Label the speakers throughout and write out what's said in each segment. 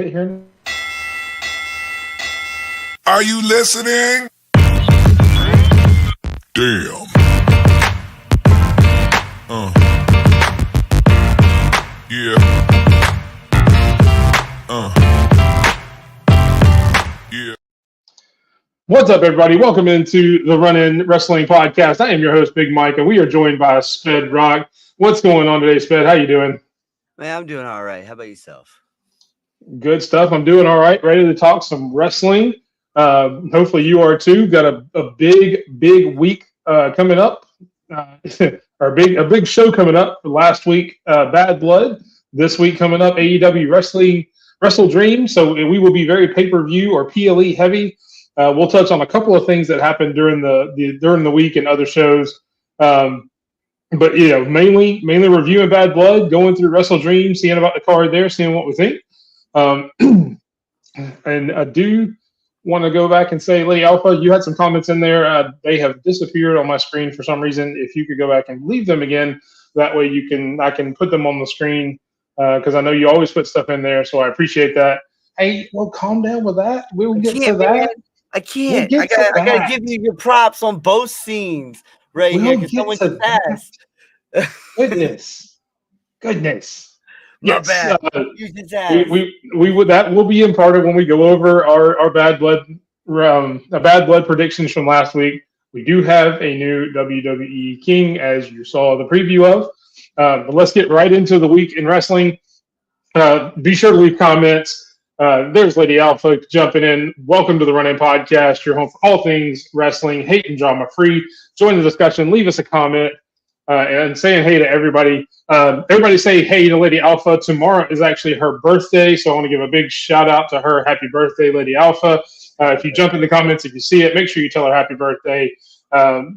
Speaker 1: get here.
Speaker 2: Are you listening? Damn. Yeah. Yeah.
Speaker 1: What's up, everybody? Welcome into the Run-In Wrestling Podcast. I am your host, BigMike, and we are joined by Sp3drock. What's going on today, Sped? How you doing?
Speaker 3: Man, I'm doing all right. How about yourself?
Speaker 1: Good stuff. I'm doing all right. Ready to talk some wrestling. Hopefully you are too. Got a big week coming up. Or a big show coming up. Last week, Bad Blood. This week coming up, AEW Wrestle Dream. So we will be very pay-per-view or PLE heavy. We'll touch on a couple of things that happened during the week and other shows. But mainly reviewing Bad Blood, going through Wrestle Dream, seeing about the card there, seeing what we think. And I do want to go back and say, Lady Alpha, you had some comments in there. They have disappeared on my screen for some reason. If you could go back and leave them again, that way I can put them on the screen because I know you always put stuff in there. So I appreciate that. Hey, well, calm down with that. We'll get to that.
Speaker 3: Man. I can't. I gotta give you your props on both scenes here because someone just asked.
Speaker 1: Goodness.
Speaker 3: My bad. You just asked.
Speaker 1: We would that will be imparted when we go over our Bad Blood predictions from last week. We do have a new WWE King, as you saw the preview of. But let's get right into the week in wrestling. Be sure to leave comments. There's Lady Alpha jumping in. Welcome to the Run-In Podcast, your home for all things wrestling, hate and drama free. Join the discussion. Leave us a comment and saying hey to everybody. Everybody say hey to Lady Alpha. Tomorrow is actually her birthday, so I want to give a big shout out to her. Happy birthday, Lady Alpha. If you jump in the comments, if you see it, make sure you tell her happy birthday.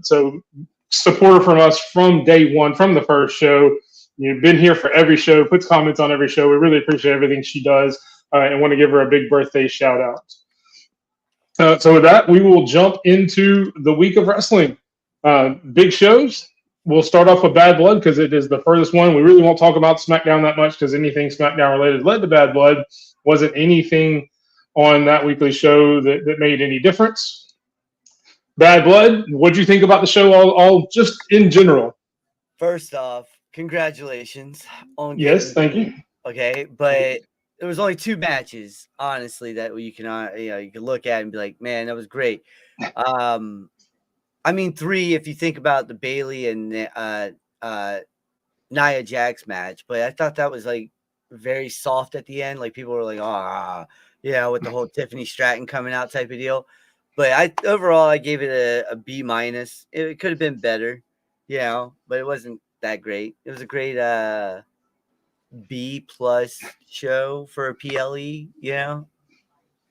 Speaker 1: So support her from us from day one, from the first show. You've been here for every show, puts comments on every show. We really appreciate everything she does. And want to give her a big birthday shout out. So with that, we will jump into the week of wrestling. Big shows. We'll start off with Bad Blood because it is the furthest one. We really won't talk about SmackDown that much because anything SmackDown related led to Bad Blood. Wasn't anything on that weekly show that made any difference. Bad Blood, what do you think about the show all just in general?
Speaker 3: First off, congratulations on
Speaker 1: Yes, thank you.
Speaker 3: Okay, but there was only 2 matches, honestly, that you can look at and be like, man, that was great. I mean 3 if you think about the Bailey and Nia Jax match, but I thought that was like very soft at the end. Like people were like, with the whole Tiffany Stratton coming out type of deal. But overall I gave it a B-. It could have been better, but it wasn't that great. It was a great B+ show for a PLE, Yeah,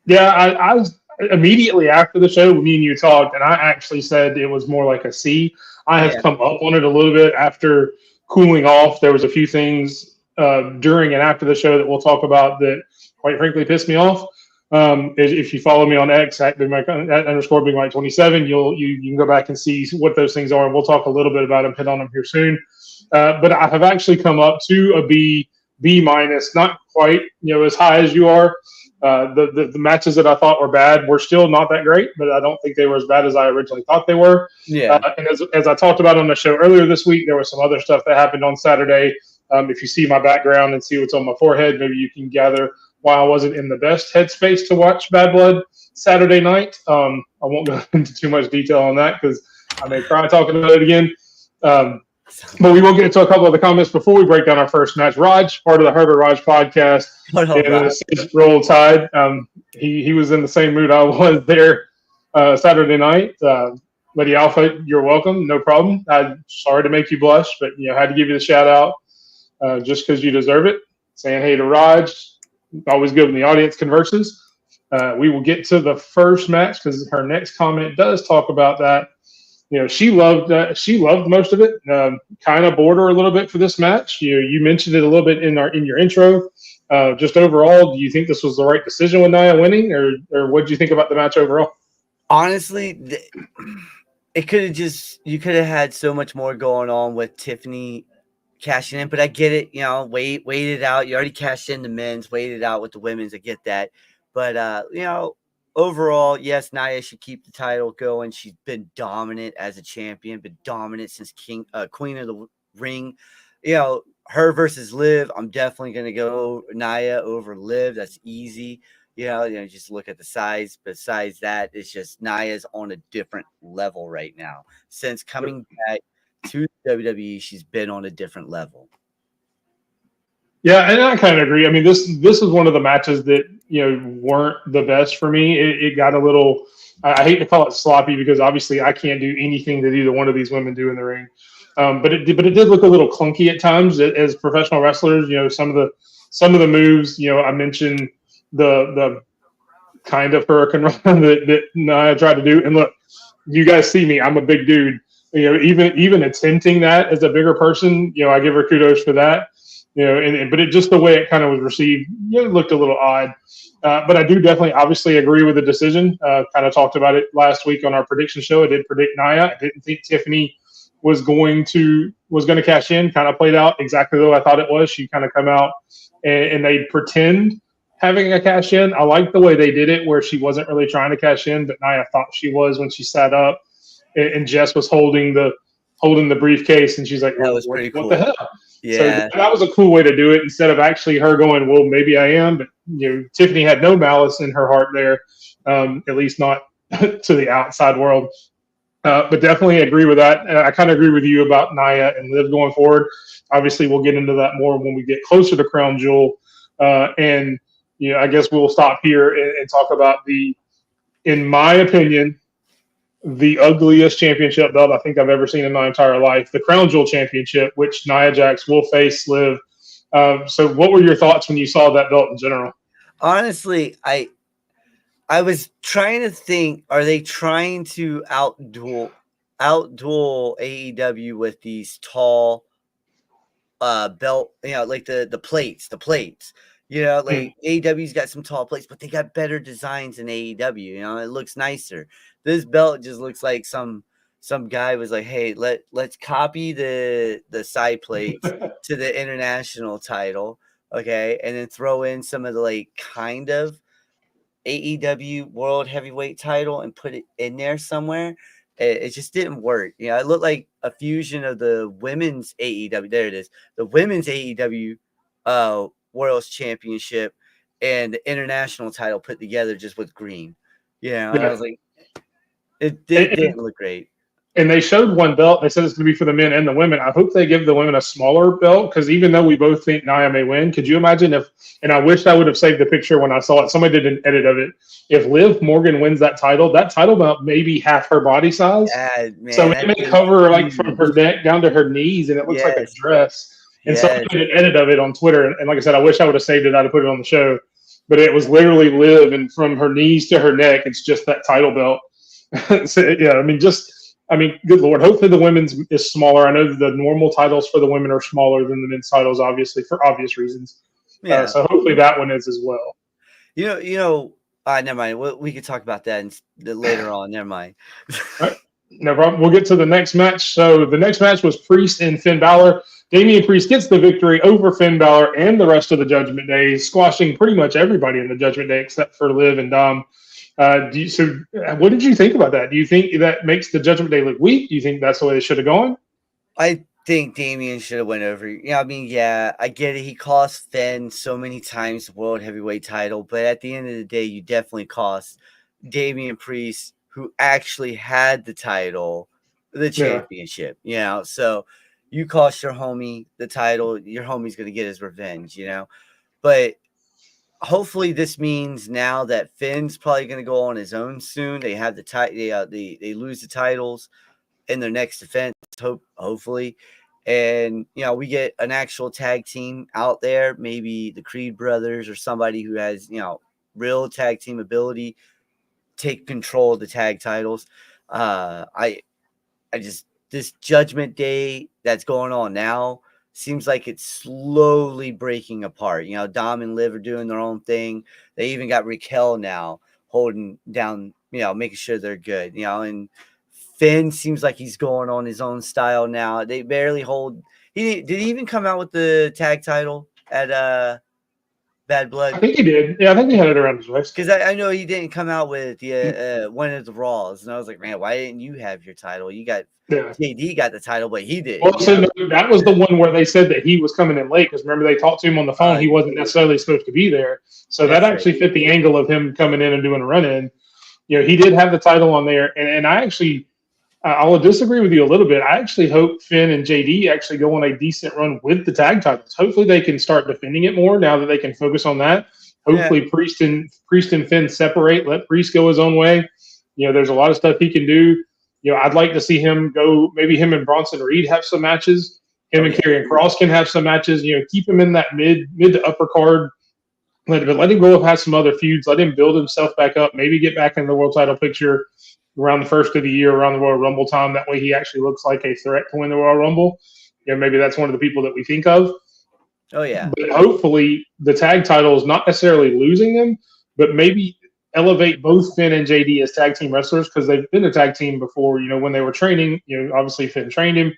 Speaker 1: I was immediately after the show, me and you talked, and I actually said it was more like a C. I have come up on it a little bit after cooling off. There was a few things during and after the show that we'll talk about that, quite frankly, pissed me off. If you follow me on X at @_BigMike27, you can go back and see what those things are, and we'll talk a little bit about them, hit on them here soon. But I have actually come up to a B-, not quite as high as you are. The matches that I thought were bad were still not that great, but I don't think they were as bad as I originally thought they were.
Speaker 3: Yeah.
Speaker 1: And as I talked about on the show earlier this week, there was some other stuff that happened on Saturday. If you see my background and see what's on my forehead, maybe you can gather why I wasn't in the best headspace to watch Bad Blood Saturday night. I won't go into too much detail on that because I may cry talking about it again. But we will get into a couple of the comments before we break down our first match. Raj, part of the Herbert Raj podcast, Roll Tide. He was in the same mood I was there Saturday night. Lady Alpha, you're welcome. No problem. I'm sorry to make you blush, but I had to give you the shout out just because you deserve it. Saying hey to Raj, always good when the audience converses. We will get to the first match because her next comment does talk about that. She loved most of it. Kind of bored her a little bit for this match. You mentioned it a little bit in your intro. Just overall, do you think this was the right decision with Nia winning, or what did you think about the match overall?
Speaker 3: Honestly, it could have you could have had so much more going on with Tiffany cashing in, but I get it. Wait it out. You already cashed in the men's, wait it out with the women's. I get that, but overall, yes, Nia should keep the title going. She's been dominant as a champion, been dominant since Queen of the Ring. Her versus Liv, I'm definitely gonna go Nia over Liv. That's easy. Just look at the size. Besides that, it's just Nia's on a different level right now. Since coming back to WWE, she's been on a different level.
Speaker 1: Yeah, and I kind of agree. I mean, this is one of the matches that weren't the best for me. It got a little. I hate to call it sloppy because obviously I can't do anything that either one of these women do in the ring. But it did look a little clunky at times as professional wrestlers. Some of the moves. I mentioned the kind of hurricane run that Nia tried to do. And look, you guys see me. I'm a big dude. Even attempting that as a bigger person, I give her kudos for that. But it just the way it kind of was received, it looked a little odd. But I do definitely, obviously, agree with the decision. Kind of talked about it last week on our prediction show. I did predict Nia. I didn't think Tiffany was going to cash in. Kind of played out exactly though I thought it was. She kind of come out and they pretend having a cash in. I like the way they did it, where she wasn't really trying to cash in, but Nia thought she was when she sat up, and Jess was holding the briefcase, and she's like,
Speaker 3: That was pretty cool.
Speaker 1: What the hell?
Speaker 3: Yeah.
Speaker 1: So that was a cool way to do it instead of actually her going, well, maybe I am. But Tiffany had no malice in her heart there, at least not to the outside world. But definitely agree with that. I kind of agree with you about Nia and Liv going forward. Obviously, we'll get into that more when we get closer to Crown Jewel. And I guess we'll stop here and talk about in my opinion, the ugliest championship belt I think I've ever seen in my entire life, the Crown Jewel Championship, which Nia Jax will face Liv. So what were your thoughts when you saw that belt in general?
Speaker 3: Honestly, I was trying to think, are they trying to outduel AEW with these tall belt, like the plates. Like AEW's got some tall plates, but they got better designs than AEW. It looks nicer. This belt just looks like some guy was like, hey, let's copy the side plates to the international title, okay, and then throw in some of the like kind of AEW World Heavyweight title and put it in there somewhere. It just didn't work. It looked like a fusion of the women's AEW. There it is. The women's AEW World's Championship and the international title put together just with green. I was like, it didn't look great.
Speaker 1: And they showed one belt. They said it's going to be for the men and the women. I hope they give the women a smaller belt, because even though we both think Nia may win, could you imagine if, and I wish I would have saved the picture when I saw it, somebody did an edit of it. If Liv Morgan wins that title belt may be half her body size.
Speaker 3: Yeah, man,
Speaker 1: so it may cover like from her neck down to her knees, and it looks like a dress. And somebody did an edit of it on Twitter. And like I said, I wish I would have saved it. I'd have put it on the show. But it was literally Liv, and from her knees to her neck, it's just that title belt. So, yeah, good Lord. Hopefully the women's is smaller. I know the normal titles for the women are smaller than the men's titles, obviously, for obvious reasons. Yeah. So hopefully that one is as well.
Speaker 3: Never mind. We could talk about that later on. Never mind.
Speaker 1: All right. No problem. We'll get to the next match. So the next match was Priest and Finn Balor. Damian Priest gets the victory over Finn Balor and the rest of the Judgment Day, squashing pretty much everybody in the Judgment Day except for Liv and Dom. So what did you think about that? Do you think that makes the Judgment Day look weak? Do you think that's the way they should have gone?
Speaker 3: I think Damian should have went over. I get it. He cost Finn so many times the World Heavyweight title, but at the end of the day, you definitely cost Damian Priest, who actually had the title, the championship. So you cost your homie the title. Your homie's going to get his revenge, But hopefully this means now that Finn's probably going to go on his own soon. They have the title. They lose the titles in their next defense, hopefully. And, we get an actual tag team out there, maybe the Creed brothers or somebody who has, real tag team ability, take control of the tag titles. This Judgment Day that's going on now seems like it's slowly breaking apart. Dom and Liv are doing their own thing. They even got Raquel now holding down, making sure they're good, and Finn seems like he's going on his own style now. They barely hold Did he even come out with the tag title at Bad
Speaker 1: I
Speaker 3: Blood?
Speaker 1: think he did. Yeah, I think he had it around his waist.
Speaker 3: Because I know he didn't come out with the one of the Raws, and I was like, man, why didn't you have your title? You got
Speaker 1: Yeah.
Speaker 3: JD got the title, but he did.
Speaker 1: Well, so no, that was the one where they said that he was coming in late because remember they talked to him on the phone. He wasn't necessarily supposed to be there, so that actually fit the angle of him coming in and doing a run-in. He did have the title on there, and I actually I will disagree with you a little bit. I actually hope Finn and JD actually go on a decent run with the tag titles. Hopefully, they can start defending it more now that they can focus on that. Hopefully, Priest and Finn separate. Let Priest go his own way. There's a lot of stuff he can do. I'd like to see him go. Maybe him and Bronson Reed have some matches. Him and Karrion Kross can have some matches. Keep him in that mid to upper card. Let him go have some other feuds. Let him build himself back up. Maybe get back in the world title picture around the first of the year, around the Royal Rumble time. That way he actually looks like a threat to win the Royal Rumble. Maybe that's one of the people that we think of.
Speaker 3: Oh, yeah.
Speaker 1: But hopefully the tag titles, not necessarily losing them, but maybe elevate both Finn and JD as tag team wrestlers because they've been a tag team before, when they were training. Obviously Finn trained him.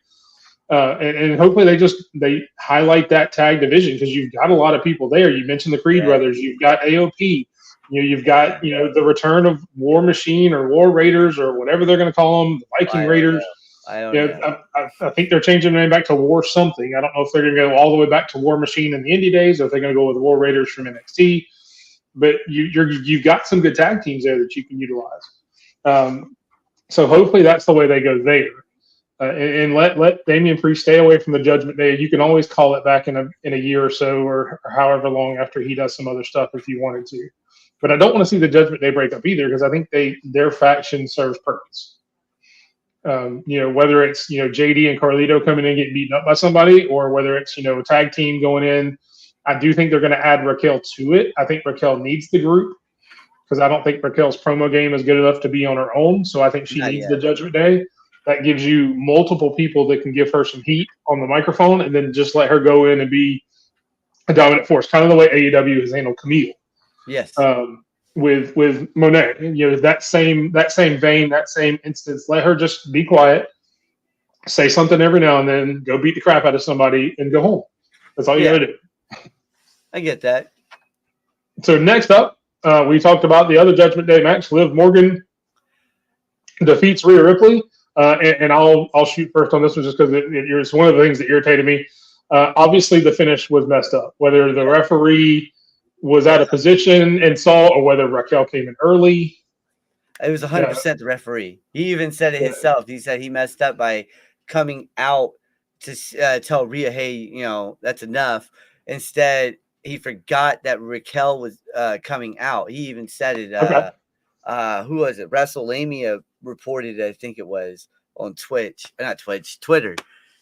Speaker 1: And hopefully they highlight that tag division because you've got a lot of people there. You mentioned the Creed brothers. You've got AOP. You've got the return of War Machine or War Raiders or whatever they're going to call them, the Viking Raiders. I think they're changing the name back to War something. I don't know if they're going to go all the way back to War Machine in the Indie days or if they're going to go with War Raiders from NXT. But you've got some good tag teams there that you can utilize. So hopefully that's the way they go there. And let Damian Priest stay away from the Judgment Day. You can always call it back in a year or so or however long after he does some other stuff if you wanted to. But I don't want to see the Judgment Day break up either because I think their faction serves purpose. Whether it's JD and Carlito coming in and getting beaten up by somebody, or whether it's a tag team going in. I do think they're going to add Raquel to it. I think Raquel needs the group because I don't think Raquel's promo game is good enough to be on her own. So I think she needs the Judgment Day. That gives you multiple people that can give her some heat on the microphone, and then just let her go in and be a dominant force, kind of the way AEW has handled Camille.
Speaker 3: Yes.
Speaker 1: With Monet, that same vein, that same instance. Let her just be quiet, say something every now and then, go beat the crap out of somebody, and go home. That's all you got to do.
Speaker 3: I get that.
Speaker 1: So next up, we talked about the other Judgment Day match. Liv Morgan defeats Rhea Ripley, and I'll shoot first on this one just because it's one of the things that irritated me. Obviously, the finish was messed up. Whether the referee was out of position and saw, or whether Raquel came in early.
Speaker 3: It was 100% the referee. He even said it himself. He said he messed up by coming out to tell Rhea, hey, that's enough. Instead, he forgot that Raquel was coming out. He even said it. Who was it? WrestleMania reported it, I think it was, on Twitch. Not Twitch, Twitter.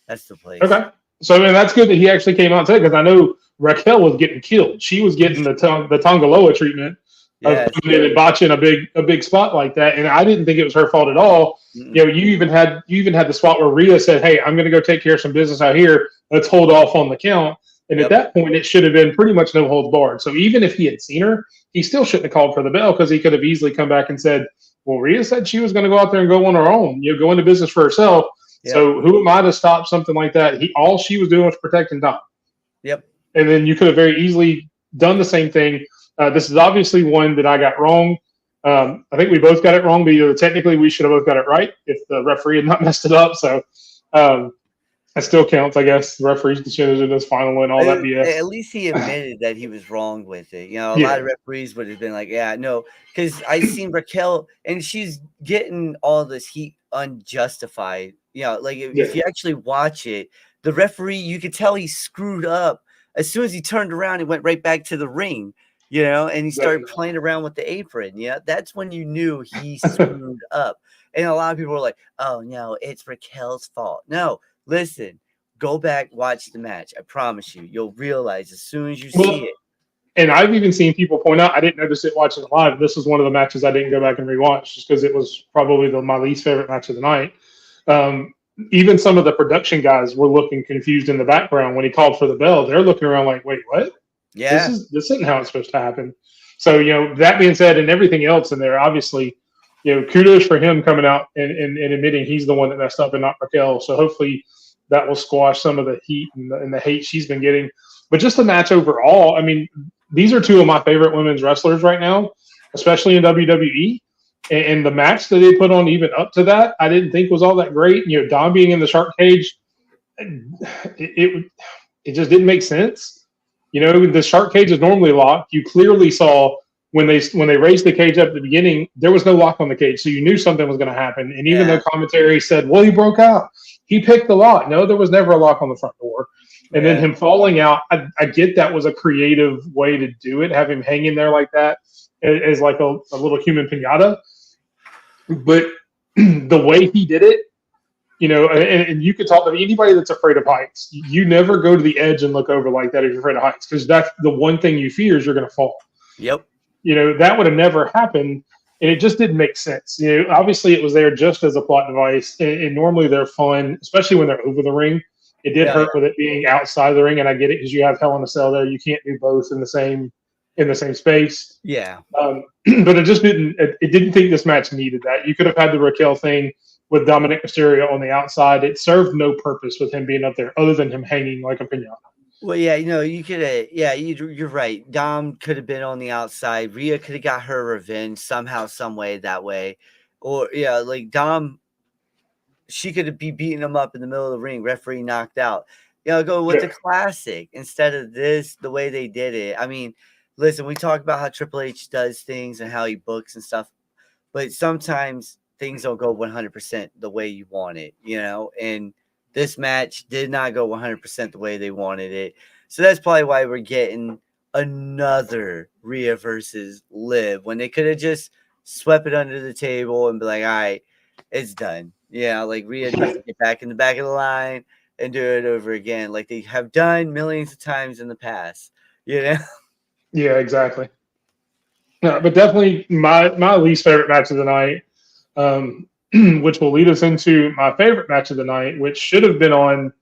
Speaker 3: That's the place. Okay.
Speaker 1: So, that's good that he actually came out and said, because I know Raquel was getting killed. She was getting the Tongaloa treatment of coming in and botching a big spot like that. And I didn't think it was her fault at all. Mm-hmm. You even had the spot where Rhea said, hey, I'm going to go take care of some business out here. Let's hold off on the count. And at that point, it should have been pretty much no holds barred. So even if he had seen her, he still shouldn't have called for the bell because he could have easily come back and said, well, Rhea said she was going to go out there and go on her own, go into business for herself. Yep. So who am I to stop something like that? All she was doing was protecting Dom.
Speaker 3: Yep.
Speaker 1: And then you could have very easily done the same thing. This is obviously one that I got wrong. I think we both got it wrong, but technically we should have both got it right if the referee had not messed it up. So that still counts, I guess. The referee's decision in this final and all that BS.
Speaker 3: At least he admitted that he was wrong with it. A lot of referees would have been like, yeah, no, because I seen Raquel and she's getting all this heat unjustified. If you actually watch it, the referee, you could tell he screwed up. As soon as he turned around, he went right back to the ring, and he started playing around with the apron. That's when you knew he screwed up. And a lot of people were like, oh, no, it's Raquel's fault. No, listen, go back, watch the match. I promise you, you'll realize as soon as you see it.
Speaker 1: And I've even seen people point out, I didn't notice it watching it live. This is one of the matches I didn't go back and rewatch just because it was probably my least favorite match of the night. Even some of the production guys were looking confused in the background when he called for the bell. They're looking around like, wait, what?
Speaker 3: Yeah.
Speaker 1: This isn't how it's supposed to happen. So, that being said, and everything else in there, obviously, kudos for him coming out and admitting he's the one that messed up and not Raquel. So hopefully that will squash some of the heat and the hate she's been getting. But just the match overall, I mean, these are two of my favorite women's wrestlers right now, especially in WWE. And the match that they put on even up to that, I didn't think was all that great. You know, Dom being in the shark cage, it just didn't make sense. You know, the shark cage is normally locked. You clearly saw when they raised the cage up at the beginning, there was no lock on the cage, so you knew something was going to happen. And even though commentary said, "Well, he broke out, he picked the lock," no, there was never a lock on the front door. And then him falling out, I get that was a creative way to do it, have him hanging there like that as like a little human pinata. But the way he did it, you know, and you could talk to anybody that's afraid of heights. You never go to the edge and look over like that if you're afraid of heights, because that's the one thing you fear is you're going to fall.
Speaker 3: Yep.
Speaker 1: You know, that would have never happened, and it just didn't make sense. You know, obviously it was there just as a plot device, and normally they're fun, especially when they're over the ring. It did hurt with it being outside the ring, and I get it because you have Hell in a Cell there. You can't do both in the same space.
Speaker 3: Yeah.
Speaker 1: But it just didn't. It didn't think this match needed that. You could have had the Raquel thing with Dominic Mysterio on the outside. It served no purpose with him being up there other than him hanging like a pinata.
Speaker 3: Well, yeah, you know, you could have, you're right. Dom could have been on the outside. Rhea could have got her revenge somehow, some way, that way. Or, like Dom, she could be beating him up in the middle of the ring, referee knocked out. You know, go with the classic instead of this, the way they did it. I mean, listen, we talk about how Triple H does things and how he books and stuff, but sometimes things don't go 100% the way you want it, you know, and this match did not go 100% the way they wanted it. So that's probably why we're getting another Rhea versus Liv when they could have just swept it under the table and be like, all right, it's done. Yeah, like Rhea needs to get back in the back of the line and do it over again like they have done millions of times in the past, you know?
Speaker 1: Yeah, exactly. No, but definitely my least favorite match of the night, which will lead us into my favorite match of the night, which should have been on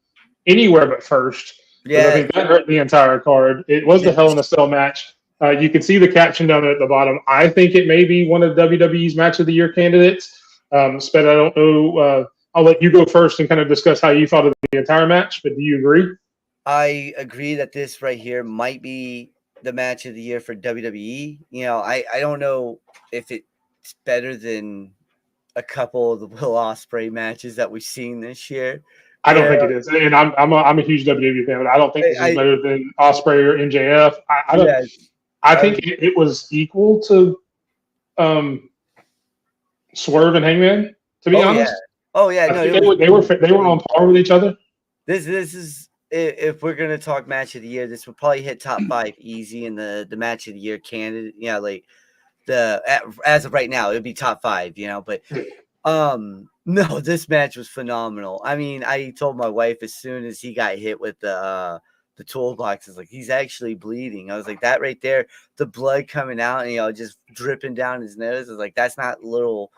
Speaker 1: anywhere but first. Yeah, I think that hurt the entire card. It was the Hell in a Cell match. You can see the caption down there at the bottom. I think it may be one of WWE's Match of the Year candidates. Sped, I don't know. I'll let you go first and kind of discuss how you thought of the entire match, but do you agree?
Speaker 3: I agree that this right here might be the match of the year for WWE. You know, I don't know if it's better than a couple of the Will Ospreay matches that we've seen this year.
Speaker 1: I don't think it is, and I'm a huge WWE fan, but I don't think this is better than Ospreay or MJF. I think it was equal to Swerve and Hangman. To be honest, they were on par with each other.
Speaker 3: This is, if we're gonna talk match of the year, this would probably hit top 5 easy in the match of the year candidate. Yeah, like as of right now, it would be top 5. You know, but no, this match was phenomenal. I mean, I told my wife as soon as he got hit with the toolbox, is like, he's actually bleeding. I was like, that right there, the blood coming out and, you know, just dripping down his nose. I was like, that's not little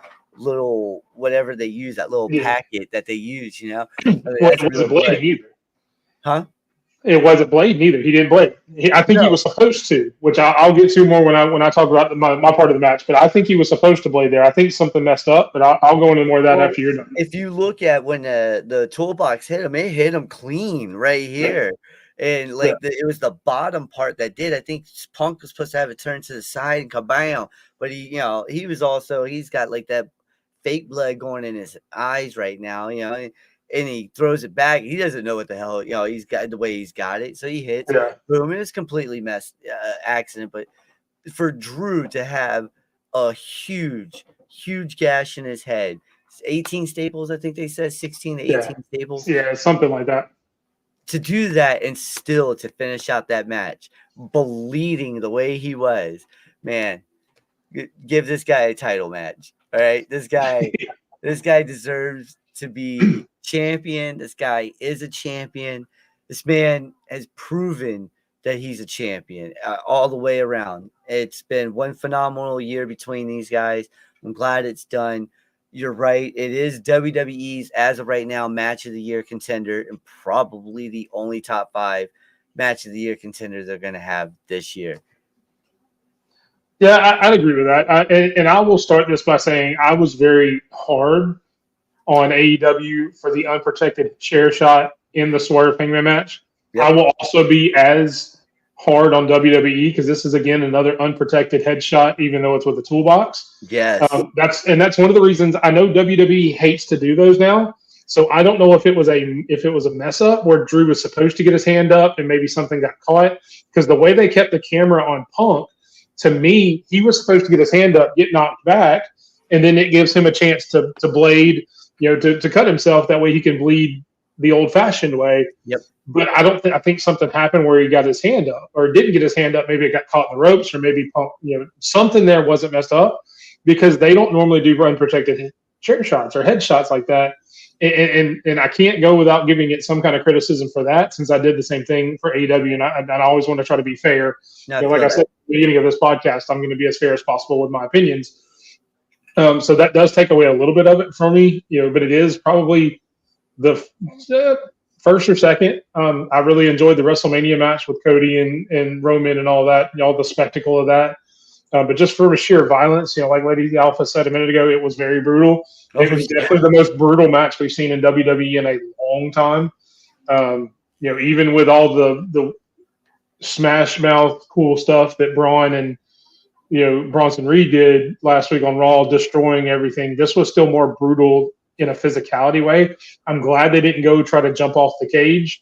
Speaker 3: whatever they use, that little packet that they use, you know.
Speaker 1: It wasn't bleeding either.
Speaker 3: Huh?
Speaker 1: It wasn't bleeding either. He didn't bleed. I think he was supposed to, which I'll get to more when I talk about my part of the match. But I think he was supposed to bleed there. I think something messed up, but I'll go into more of that after you're done.
Speaker 3: If you look at when the toolbox hit him, it hit him clean right here. And like it was the bottom part that did. I think Punk was supposed to have it turned to the side and kabam. But he's got like that fake blood going in his eyes right now, you know. And he throws it back. He doesn't know what the hell, you know, he's got the way he's got it. So he hits, boom, and it's completely messed accident. But for Drew to have a huge gash in his head, 18 staples, I think they said 16 to 18 staples.
Speaker 1: Yeah, something like that.
Speaker 3: To do that and still to finish out that match, bleeding the way he was, man, give this guy a title match. All right. This guy deserves to be champion. This guy is a champion. This man has proven that he's a champion all the way around. It's been one phenomenal year between these guys. I'm glad it's done. You're right. It is WWE's, as of right now, match of the year contender, and probably the only top 5 match of the year contender they're going to have this year.
Speaker 1: Yeah, I'd agree with that. And I will start this by saying I was very hard on AEW for the unprotected chair shot in the Swerve Hangman match.
Speaker 3: Yep.
Speaker 1: I will also be as hard on WWE because this is again another unprotected headshot, even though it's with a toolbox.
Speaker 3: Yes.
Speaker 1: That's one of the reasons I know WWE hates to do those now. So I don't know if it was a mess up where Drew was supposed to get his hand up and maybe something got caught, because the way they kept the camera on Punk, to me, he was supposed to get his hand up, get knocked back, and then it gives him a chance to blade, to cut himself. That way he can bleed the old fashioned way.
Speaker 3: Yep.
Speaker 1: But I think something happened where he got his hand up or didn't get his hand up. Maybe it got caught in the ropes, or maybe Punk, something there wasn't messed up, because they don't normally do unprotected chair shots or head shots like that. And I can't go without giving it some kind of criticism for that, since I did the same thing for AEW, and I always want to try to be fair. Like I said at the beginning of this podcast, I'm going to be as fair as possible with my opinions. So that does take away a little bit of it from me, but it is probably the first or second. I really enjoyed the WrestleMania match with Cody and Roman and all that, all the spectacle of that. But just for sheer violence, like Lady Alpha said a minute ago, it was very brutal. It was definitely the most brutal match we've seen in WWE in a long time. Even with all the smash mouth cool stuff that Braun and Bronson Reed did last week on Raw, destroying everything, this was still more brutal in a physicality way. I'm glad they didn't go try to jump off the cage.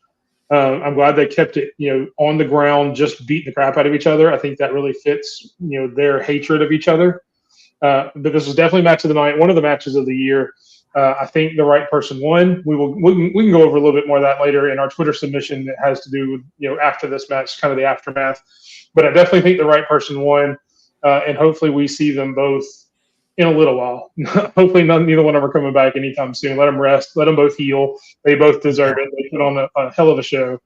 Speaker 1: I'm glad they kept it, on the ground, just beating the crap out of each other. I think that really fits, their hatred of each other. But this was definitely match of the night, one of the matches of the year. I think the right person won. We can go over a little bit more of that later in our Twitter submission that has to do with, after this match, kind of the aftermath. But I definitely think the right person won, and hopefully we see them both in a little while. Hopefully neither one of them are coming back anytime soon. Let them rest. Let them both heal. They both deserve it. They put on a hell of a show.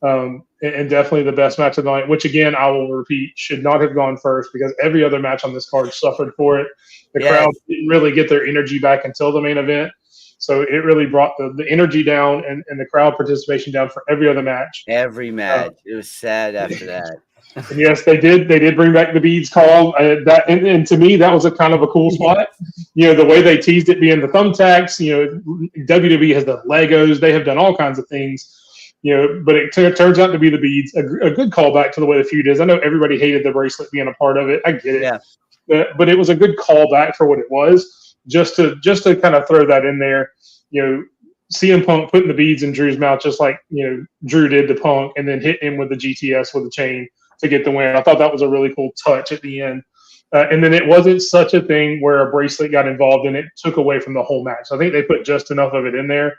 Speaker 1: And definitely the best match of the night, which again, I will repeat, should not have gone first, because every other match on this card suffered for it. The crowd didn't really get their energy back until the main event. So it really brought the energy down and the crowd participation down for every other match.
Speaker 3: Every match. It was sad after that.
Speaker 1: And yes, they did bring back the beads call. And to me, that was a kind of a cool spot. The way they teased it being the thumbtacks. WWE has the Legos. They have done all kinds of things. But it turns out to be the beads. A good callback to the way the feud is. I know everybody hated the bracelet being a part of it. I get it. Yeah. But it was a good callback for what it was. Just to kind of throw that in there. CM Punk putting the beads in Drew's mouth, just like Drew did to Punk, and then hitting him with the GTS with the chain to get the win. I thought that was a really cool touch at the end. And then it wasn't such a thing where a bracelet got involved and it took away from the whole match. I think they put just enough of it in there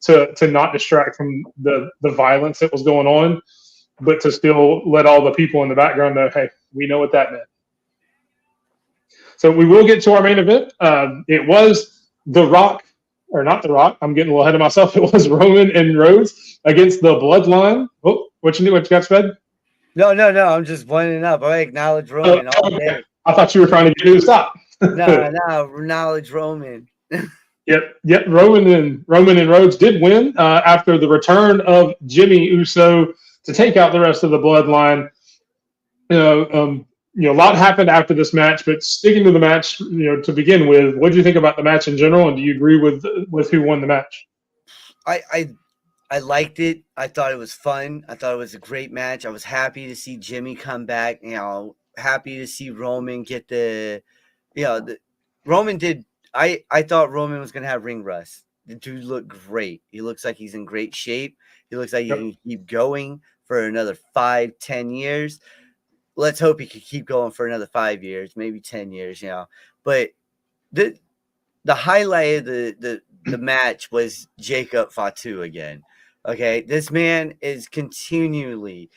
Speaker 1: to not distract from the violence that was going on, but to still let all the people in the background know, hey, we know what that meant. So we will get to our main event. It was The Rock, or not The Rock. I'm getting a little ahead of myself. It was Roman and Rhodes against the Bloodline. Oh, what you got, Sped?
Speaker 3: No. I'm just pointing up. I acknowledge Roman all day.
Speaker 1: I thought you were trying to get me to stop.
Speaker 3: No. Acknowledge Roman.
Speaker 1: Yep. Roman and Rhodes did win after the return of Jimmy Uso to take out the rest of the Bloodline. A lot happened after this match, but sticking to the match, to begin with, what do you think about the match in general, and do you agree with who won the match?
Speaker 3: I liked it. I thought it was fun. I thought it was a great match. I was happy to see Jimmy come back. Happy to see Roman get Roman did. I thought Roman was going to have ring rust. The dude looked great. He looks like he's in great shape. He looks like he can keep going for another 5-10 years. Let's hope he can keep going for another 5 years, maybe 10 years, But the highlight of the match was Jacob Fatu again. Okay, this man is he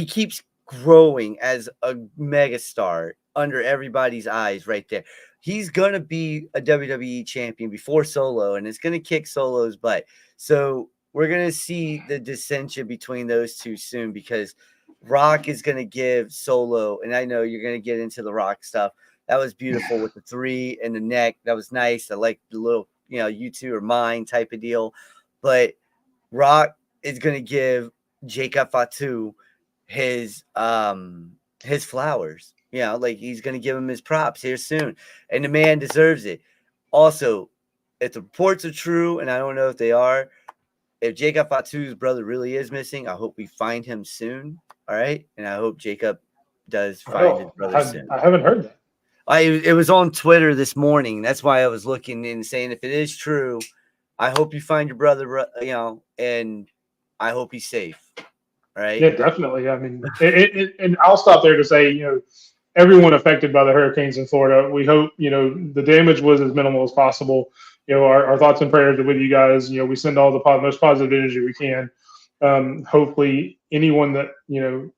Speaker 3: keeps growing as a megastar under everybody's eyes right there. He's going to be a WWE champion before Solo, and it's going to kick Solo's butt. So we're going to see the dissension between those two soon, because Rock is going to give Solo, and I know you're going to get into the Rock stuff. That was beautiful with the 3 and the neck. That was nice. I like the little, you two are mine type of deal. But Rock is going to give Jacob Fatu his flowers. He's going to give him his props here soon. And the man deserves it. Also, if the reports are true, and I don't know if they are, if Jacob Fatu's brother really is missing, I hope we find him soon. All right, and I hope Jacob does find his
Speaker 1: Oh,
Speaker 3: brother soon.
Speaker 1: I haven't heard that.
Speaker 3: It was on Twitter this morning. That's why I was looking and saying, if it is true, I hope you find your brother, and I hope he's safe. Right?
Speaker 1: Yeah, definitely. I mean, and I'll stop there to say, everyone affected by the hurricanes in Florida, we hope, the damage was as minimal as possible. Our thoughts and prayers are with you guys. We send all the most positive energy we can. Hopefully anyone that,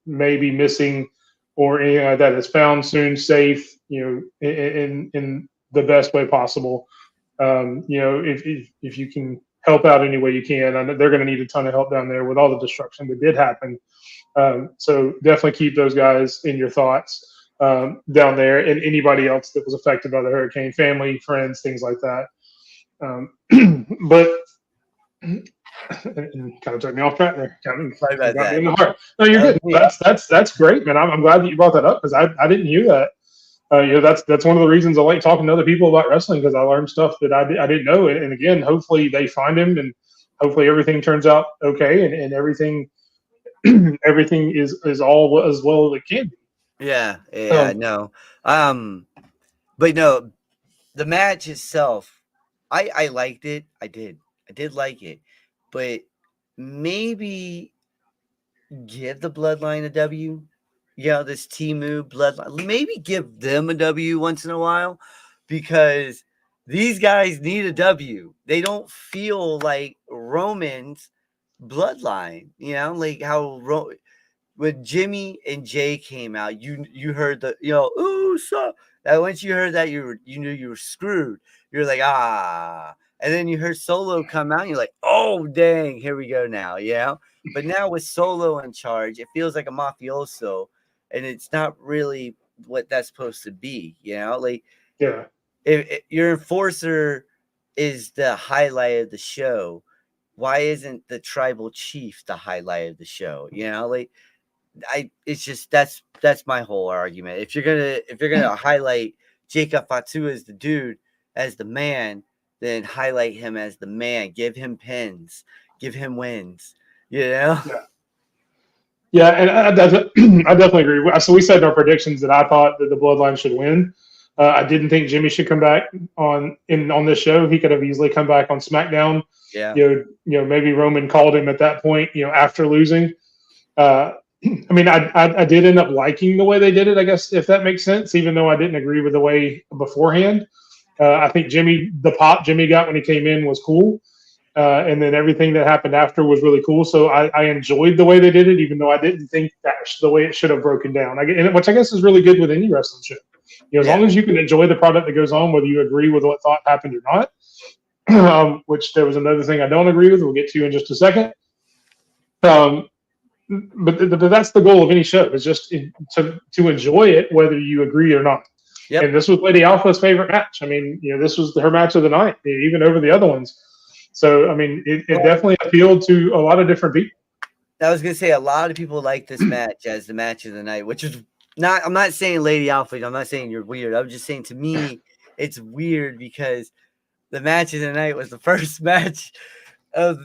Speaker 1: may be missing or anything like that is found soon, safe, in the best way possible. If you can help out any way you can, I know they're going to need a ton of help down there with all the destruction that did happen. So definitely keep those guys in your thoughts down there, and anybody else that was affected by the hurricane, family, friends, things like that. But and kind of took me off track there.
Speaker 3: Sorry about
Speaker 1: Got me
Speaker 3: that.
Speaker 1: in the heart. No, you're good. That's great, man. I'm glad that you brought that up because I didn't hear that. That's one of the reasons I like talking to other people about wrestling, because I learned stuff that I didn't know. And again, hopefully they find him, and hopefully everything turns out okay, and everything is all as well as it can be.
Speaker 3: Yeah, no. But no, the match itself, I liked it. I did like it, but maybe give the Bloodline a W. This Timu Bloodline, maybe give them a W once in a while, because these guys need a W. They don't feel like Roman's Bloodline. Like how when Jimmy and Jay came out, you heard the ooh, so that once you heard that, you knew you were screwed. You're like, and then you heard Solo come out, and you're like, oh dang, here we go now, But now with Solo in charge, it feels like a mafioso, and it's not really what that's supposed to be, Like, if your enforcer is the highlight of the show, why isn't the tribal chief the highlight of the show? Like. It's just that's my whole argument. If you're gonna highlight Jacob Fatu as the dude, as the man, then highlight him as the man. Give him pins, give him wins.
Speaker 1: Yeah, and I definitely agree. So we said in our predictions that I thought that the Bloodline should win. I didn't think Jimmy should come back on this show. He could have easily come back on SmackDown.
Speaker 3: Yeah.
Speaker 1: Maybe Roman called him at that point. After losing. I mean, I did end up liking the way they did it, I guess, if that makes sense, even though I didn't agree with the way beforehand. I think the pop Jimmy got when he came in was cool. And then everything that happened after was really cool. So I enjoyed the way they did it, even though I didn't think that's the way it should have broken down. Which I guess is really good with any wrestling show. As long as you can enjoy the product that goes on, whether you agree with what thought happened or not, which there was another thing I don't agree with. We'll get to in just a second. But that's the goal of any show, is just to enjoy it, whether you agree or not. Yep. And this was Lady Alpha's favorite match. I mean, this was her match of the night, even over the other ones. So, I mean, it definitely appealed to a lot of different people.
Speaker 3: I was going to say, a lot of people like this match as the match of the night, which is not, I'm not saying Lady Alpha, I'm not saying you're weird. I'm just saying, to me, it's weird because the match of the night was the first match of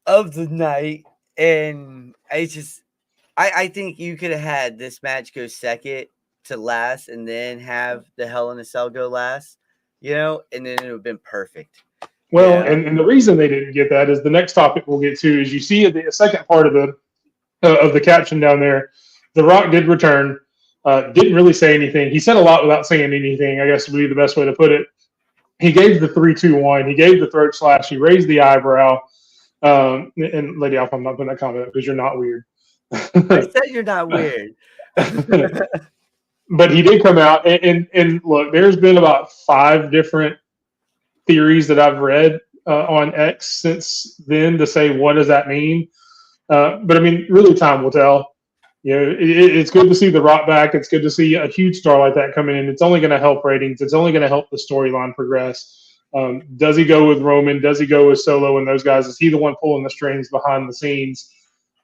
Speaker 3: the night. And I think you could have had this match go second to last, and then have the Hell in a Cell go last, and then it would have been perfect.
Speaker 1: Well, and the reason they didn't get that is the next topic we'll get to. Is you see the second part of the caption down there, The Rock did return, didn't really say anything. He said a lot without saying anything, I guess would be the best way to put it. He gave the 3-2-1. He gave the throat slash. He raised the eyebrow. And Lady Alpha, I'm not putting that comment because you're not weird.
Speaker 3: I said you're not weird.
Speaker 1: But he did come out and look, there's been about 5 different theories that I've read on X since then to say, what does that mean? But I mean, really time will tell. It's good to see The Rock back. It's good to see a huge star like that coming in. It's only going to help ratings. It's only going to help the storyline progress. Does he go with Roman? Does he go with Solo and those guys? Is he the one pulling the strings behind the scenes,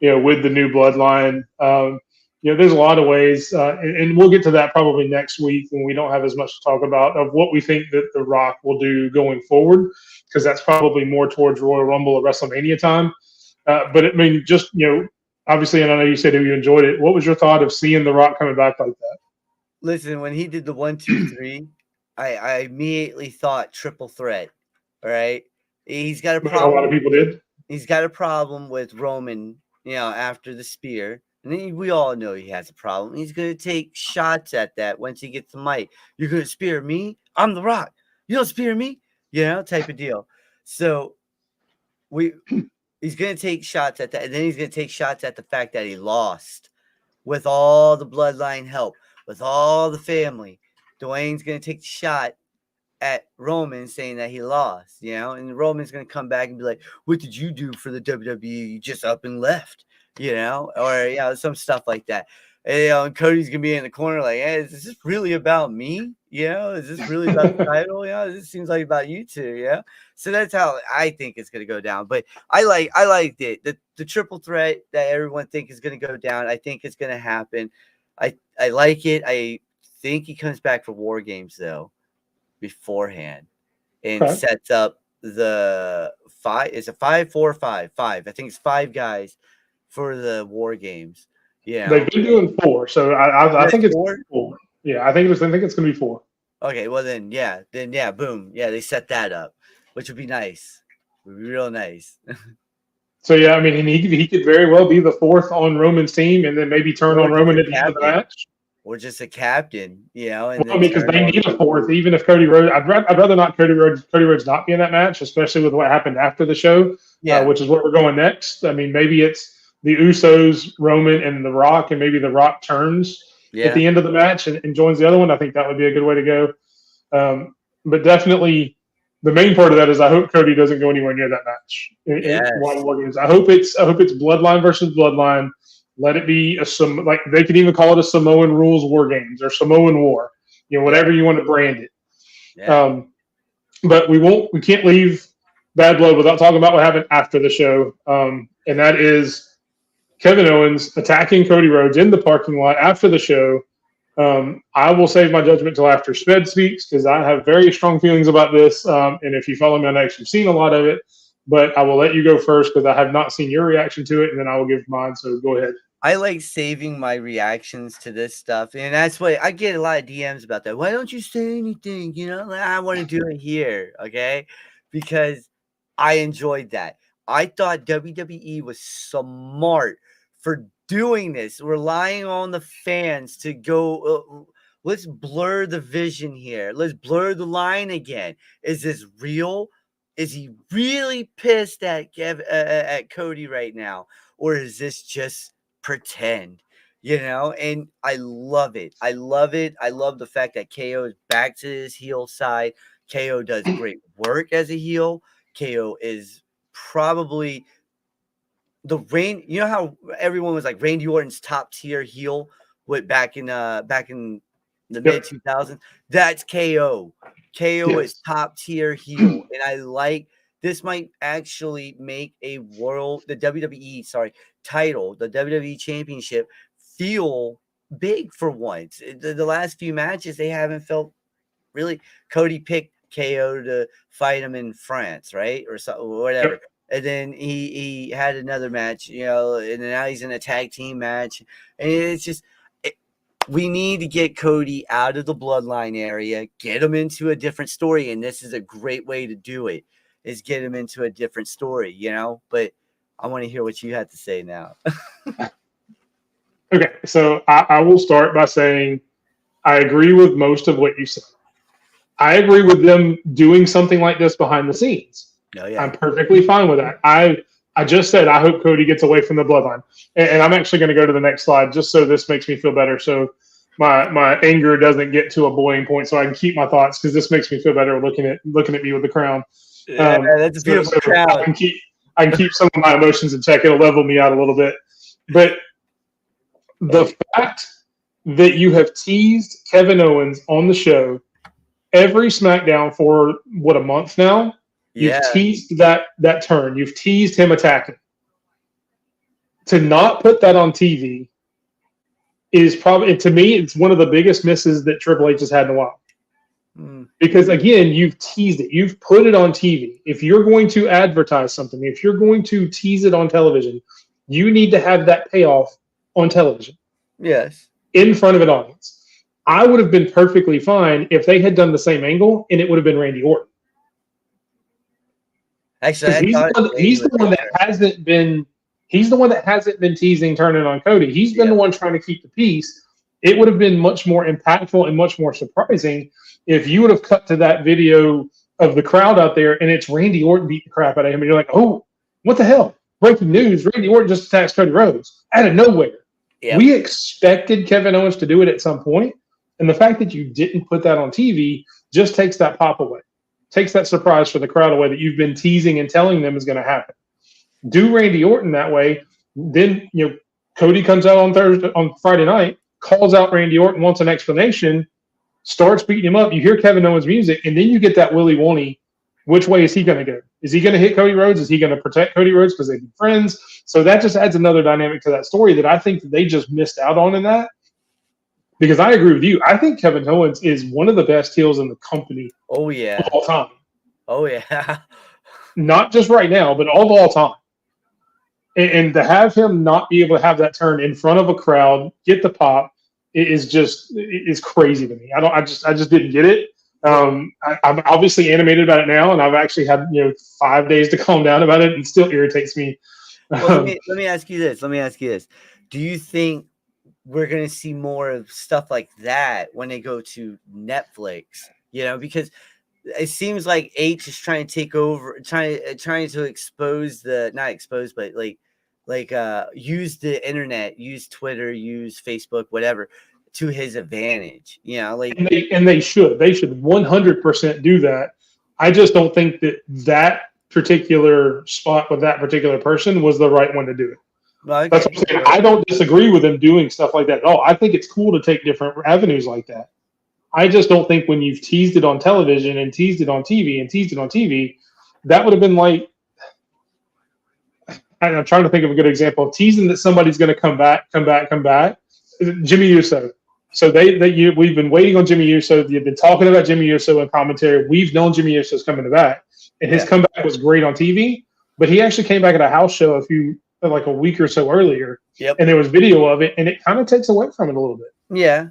Speaker 1: with the new Bloodline? There's a lot of ways, and we'll get to that probably next week when we don't have as much to talk about of what we think that The Rock will do going forward, because that's probably more towards Royal Rumble or WrestleMania time. But I mean, just obviously, and I know you said you enjoyed it. What was your thought of seeing The Rock coming back like that?
Speaker 3: Listen, when he did the 1, 2, 3, I immediately thought triple threat. All right, he's got a
Speaker 1: A lot of
Speaker 3: problem.
Speaker 1: people did.
Speaker 3: He's got a problem with Roman, after the spear. And then we all know he has a problem. He's going to take shots at that once he gets the mic. You're going to spear me? I'm The Rock. You don't spear me? Type of deal. So he's going to take shots at that. And then he's going to take shots at the fact that he lost with all the bloodline help, with all the family. Dwayne's going to take the shot at Roman saying that he lost, and Roman's going to come back and be like, what did you do for the WWE? You just up and left, or, some stuff like that. And Cody's going to be in the corner like, hey, is this really about me? Is this really about the title? This seems like about you two. Yeah. So that's how I think it's going to go down. But I liked it. The triple threat that everyone thinks is going to go down. I think it's going to happen. I like it. I think he comes back for War Games though, beforehand, and sets up the 5. It's a 5, 4, 5. I think it's 5 guys for the War Games. Yeah,
Speaker 1: they've been doing 4, so I think it's
Speaker 3: 4.
Speaker 1: Yeah, I think it's going to be 4.
Speaker 3: Okay, well then, boom, they set that up, which would be nice. Would be real nice.
Speaker 1: So yeah, I mean, and he could very well be the 4th on Roman's team, and then maybe turn on Roman at the end of the match.
Speaker 3: Or just a captain,
Speaker 1: because they need a 4th, even if Cody Rhodes. I'd rather not Cody Rhodes not be in that match, especially with what happened after the show, which is where we're going next. I mean, maybe it's the Usos, Roman, and The Rock, and maybe The Rock turns at the end of the match and joins the other one. I think that would be a good way to go. But definitely, the main part of that is I hope Cody doesn't go anywhere near that match. I hope it's Bloodline versus Bloodline. Let it be like they could even call it a Samoan Rules War Games or Samoan War, whatever you want to brand it. Yeah. But we can't leave Bad Blood without talking about what happened after the show. And that is Kevin Owens attacking Cody Rhodes in the parking lot after the show. I will save my judgment till after Sped speaks because I have very strong feelings about this. And if you follow me on X, you've seen a lot of it. But I will let you go first because I have not seen your reaction to it, and then I will give mine. So go ahead.
Speaker 3: I like saving my reactions to this stuff, and that's what I get a lot of DMs about that. Why don't you say anything? I want to do it here, okay? Because I enjoyed that. I thought WWE was smart for doing this, relying on the fans to go, let's blur the vision here. Let's blur the line again. Is this real? Is he really pissed at Cody right now? Or is this just pretend? And I love it. I love the fact that KO is back to his heel side. KO does great work as a heel. KO is probably how everyone was like Randy Orton's top tier heel back in the mid 2000s. That's KO. KO is top tier heel, and I like this. Might actually make the WWE title, the WWE Championship, feel big for once. The last few matches they haven't felt really. Cody picked KO to fight him in France, right, or whatever. Yep. And then he had another match, and now he's in a tag team match, and it's just. We need to get Cody out of the bloodline area, get him into a different story. And this is a great way to do it, is get him into a different story, But I want to hear what you have to say now.
Speaker 1: Okay, so I will start by saying I agree with most of what you said. I agree with them doing something like this behind the scenes.
Speaker 3: Oh, yeah.
Speaker 1: I'm perfectly fine with that. I just said I hope Cody gets away from the bloodline. And I'm actually going to go to the next slide just so this makes me feel better. So my anger doesn't get to a boiling point so I can keep my thoughts because this makes me feel better looking at me with the crown.
Speaker 3: That's a beautiful crown.
Speaker 1: I can keep some of my emotions in check. It'll level me out a little bit. But the fact that you have teased Kevin Owens on the show every SmackDown for, a month now? You've teased that turn. You've teased him attacking. To not put that on TV is probably, to me, it's one of the biggest misses that Triple H has had in a while. Because again, you've teased it. You've put it on TV. If you're going to advertise something, if you're going to tease it on television, you need to have that payoff on television.
Speaker 3: Yes.
Speaker 1: In front of an audience. I would have been perfectly fine if they had done the same angle and it would have been Randy Orton.
Speaker 3: Actually,
Speaker 1: he's the one that hasn't been teasing turning on Cody. He's been the one trying to keep the peace. It would have been much more impactful and much more surprising if you would have cut to that video of the crowd out there and it's Randy Orton beat the crap out of him. And you're like, oh, what the hell? Breaking news, Randy Orton just attacks Cody Rhodes out of nowhere. Yep. We expected Kevin Owens to do it at some point. And the fact that you didn't put that on TV just takes that pop away, takes that surprise for the crowd away that you've been teasing and telling them is going to happen. Do Randy Orton that way. Then, Cody comes out on Friday night, calls out Randy Orton, wants an explanation, starts beating him up. You hear Kevin Owens' music, and then you get that Willy Wonky. Which way is he going to go? Is he going to hit Cody Rhodes? Is he going to protect Cody Rhodes because they've been friends? So that just adds another dynamic to that story that I think that they just missed out on in that. Because I agree with you. I think Kevin Owens is one of the best heels in the company.
Speaker 3: Oh, yeah.
Speaker 1: Of all time.
Speaker 3: Oh, yeah.
Speaker 1: Not just right now, but of all time. And to have him not be able to have that turn in front of a crowd, get the pop, is crazy to me. I just didn't get it. I'm obviously animated about it now, and I've actually had 5 days to calm down about it, and still irritates me.
Speaker 3: Well, let me ask you this. Do you think we're going to see more of stuff like that when they go to Netflix? Because it seems like H is trying to take over, trying to expose not expose, but use the internet, use Twitter, use Facebook, whatever, to his advantage. And
Speaker 1: they should 100% do that. I just don't think that particular spot with that particular person was the right one to do it. Okay. That's what I'm saying. I don't disagree with them doing stuff like that at all. I think it's cool to take different avenues like that. I just don't think when you've teased it on television and teased it on TV that would have been like, I'm trying to think of a good example of teasing that somebody's going to come back. Jimmy Uso. So we've been waiting on Jimmy Uso. You've been talking about Jimmy Uso in commentary. We've known Jimmy Uso's coming back, and his comeback was great on TV. But he actually came back at a house show a week or so earlier. Yep. And there was video of it, and it kind of takes away from it a little bit.
Speaker 3: Yeah.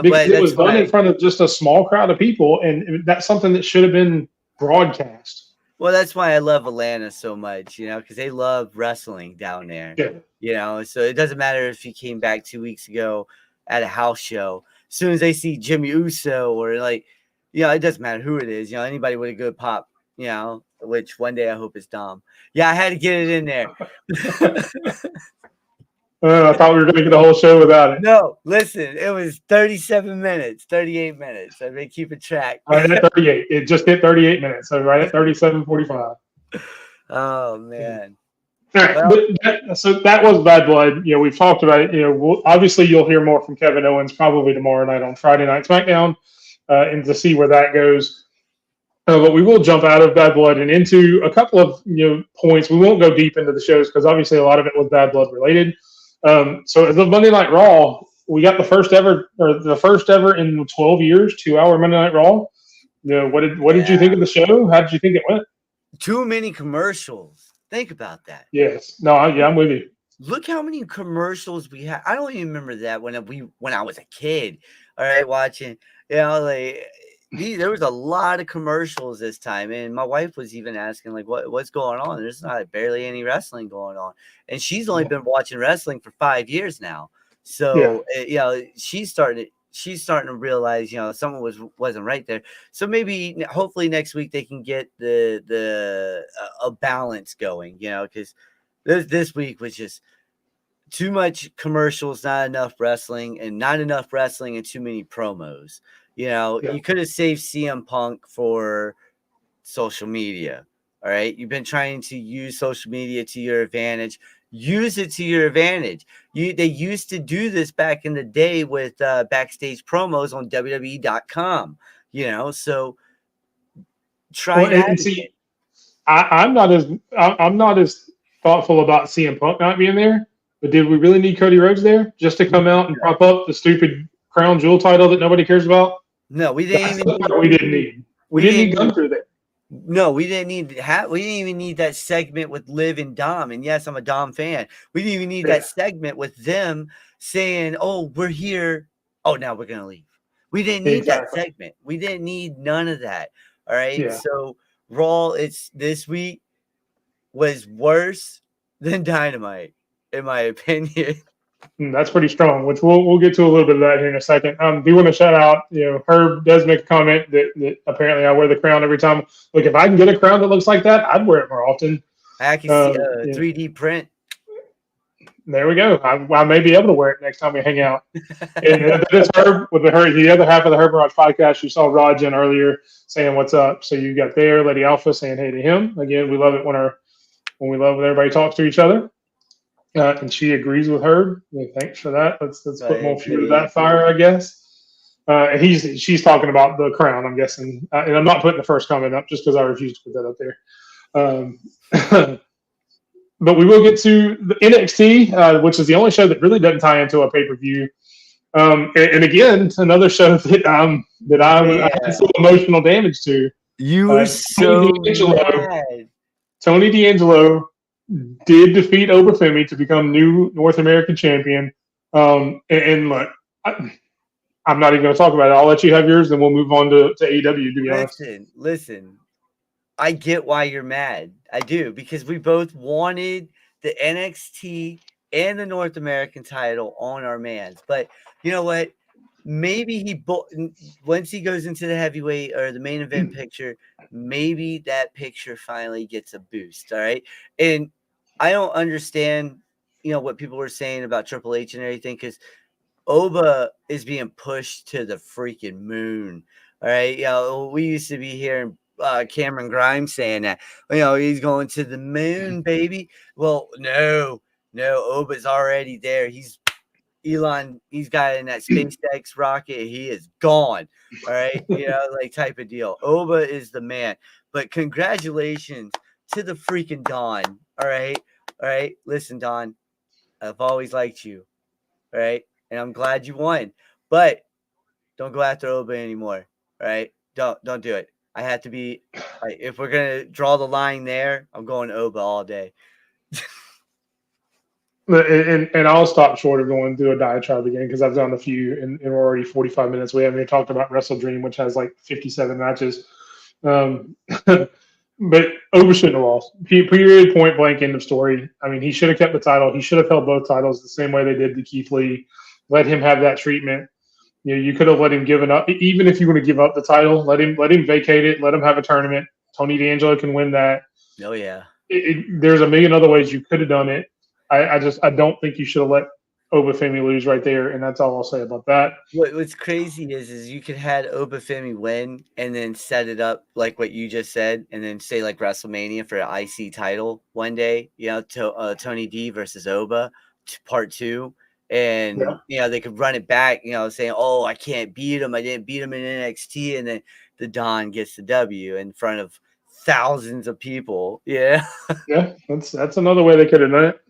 Speaker 1: Because it was done in front of just a small crowd of people, and that's something that should have been broadcast.
Speaker 3: Well, that's why I love Atlanta so much, because they love wrestling down there. Yeah. So it doesn't matter if he came back 2 weeks ago at a house show. As soon as they see Jimmy Uso or it doesn't matter who it is, anybody with a good pop, which one day I hope is Dom. Yeah, I had to get it in there.
Speaker 1: I thought we were going to get a whole show without it.
Speaker 3: No, listen, it was 38 minutes. I've been keeping track.
Speaker 1: Right at 38. It just hit 38 minutes. So right at 37:45.
Speaker 3: Oh, man.
Speaker 1: All right, so that was Bad Blood. We've talked about it. Obviously, you'll hear more from Kevin Owens probably tomorrow night on Friday Night SmackDown, and to see where that goes. But we will jump out of Bad Blood and into a couple of points. We won't go deep into the shows because obviously a lot of it was Bad Blood related. So the Monday Night Raw, we got the first ever in 12 years 2-hour Monday Night Raw. What did you think of the show? How did you think it went?
Speaker 3: Too many commercials. Think about that.
Speaker 1: Yes. No. I'm with you.
Speaker 3: Look how many commercials we had. I don't even remember that when I was a kid. All right, watching. There was a lot of commercials this time, and my wife was even asking what's going on. There's not barely any wrestling going on, and she's only been watching wrestling for 5 years now. So she's starting to realize something wasn't right there. So hopefully next week they can get a balance going. Because this week was just too much commercials, not enough wrestling, and too many promos. You could have saved CM Punk for social media. All right. You've been trying to use social media to your advantage. Use it to your advantage. They used to do this back in the day with backstage promos on WWE.com. So try that. And see,
Speaker 1: I'm not as thoughtful about CM Punk not being there. But did we really need Cody Rhodes there just to come out and prop up the stupid crown jewel title that nobody cares about?
Speaker 3: No, we didn't
Speaker 1: That's
Speaker 3: even
Speaker 1: the
Speaker 3: need.
Speaker 1: part we didn't need. We didn't need Gunther there.
Speaker 3: No, we didn't need we didn't even need that segment with Liv and Dom. And yes, I'm a Dom fan. We didn't even need that segment with them saying, "Oh, we're here. Oh, now we're gonna leave." We didn't need that segment. We didn't need none of that. All right.
Speaker 1: Yeah.
Speaker 3: So Raw, it's this week was worse than Dynamite, in my opinion.
Speaker 1: That's pretty strong, which we'll get to a little bit of that here in a second. Do want to shout out, Herb does make a comment that apparently I wear the crown every time. Look, if I can get a crown that looks like that, I'd wear it more often.
Speaker 3: I can see a 3D print.
Speaker 1: There we go. I may be able to wear it next time we hang out. And that is Herb with the other half of the Herb Raj podcast. You saw Raj in earlier saying what's up. So you got there, Lady Alpha saying hey to him. Again, we love it when everybody talks to each other. And she agrees with Herb. Thanks for that. Let's put more fuel to that fire, I guess. And she's talking about the crown, I'm guessing. And I'm not putting the first comment up just because I refuse to put that up there. But we will get to the NXT, which is the only show that really doesn't tie into a pay-per-view. And again, another show that I had some emotional damage to.
Speaker 3: You were so mad.
Speaker 1: Tony D'Angelo did defeat Obafemi to become new North American champion. And look, I'm not even going to talk about it. I'll let you have yours, then we'll move on to AEW, to be honest.
Speaker 3: Listen. I get why you're mad. I do, because we both wanted the NXT and the North American title on our mans. But you know what? Maybe once he goes into the heavyweight or the main event picture, maybe that picture finally gets a boost. All right. And I don't understand, what people were saying about Triple H and everything, because Oba is being pushed to the freaking moon. All right. We used to be hearing Cameron Grimes saying that, he's going to the moon, baby. Well, no, Oba's already there. He's got in that SpaceX rocket. He is gone. All right. Type of deal. Oba is the man. But congratulations to the freaking Don. All right. Listen, Don, I've always liked you. All right. And I'm glad you won. But don't go after Oba anymore. All right. Don't do it. I have to be if we're gonna draw the line there, I'm going Oba all day.
Speaker 1: And I'll stop short of going through a diatribe again because I've done a few and we're already 45 minutes. We haven't even talked about Wrestle Dream, which has like 57 matches. But Oba shouldn't have lost. Period, point blank, end of story. I mean, he should have kept the title. He should have held both titles the same way they did to Keith Lee. Let him have that treatment. You could have let him give it up. Even if you want to give up the title, let him vacate it. Let him have a tournament. Tony D'Angelo can win that.
Speaker 3: Oh yeah.
Speaker 1: There's a million other ways you could have done it. I don't think you should have let Obafemi lose right there, and that's all I'll say about that.
Speaker 3: What's crazy is you could have Obafemi win and then set it up like what you just said, and then say like WrestleMania for an IC title one day. Tony D versus Oba, part 2. And, they could run it back, saying, oh, I can't beat him. I didn't beat him in NXT. And then the Don gets the W in front of thousands of people. Yeah.
Speaker 1: Yeah, that's another way they could have done it.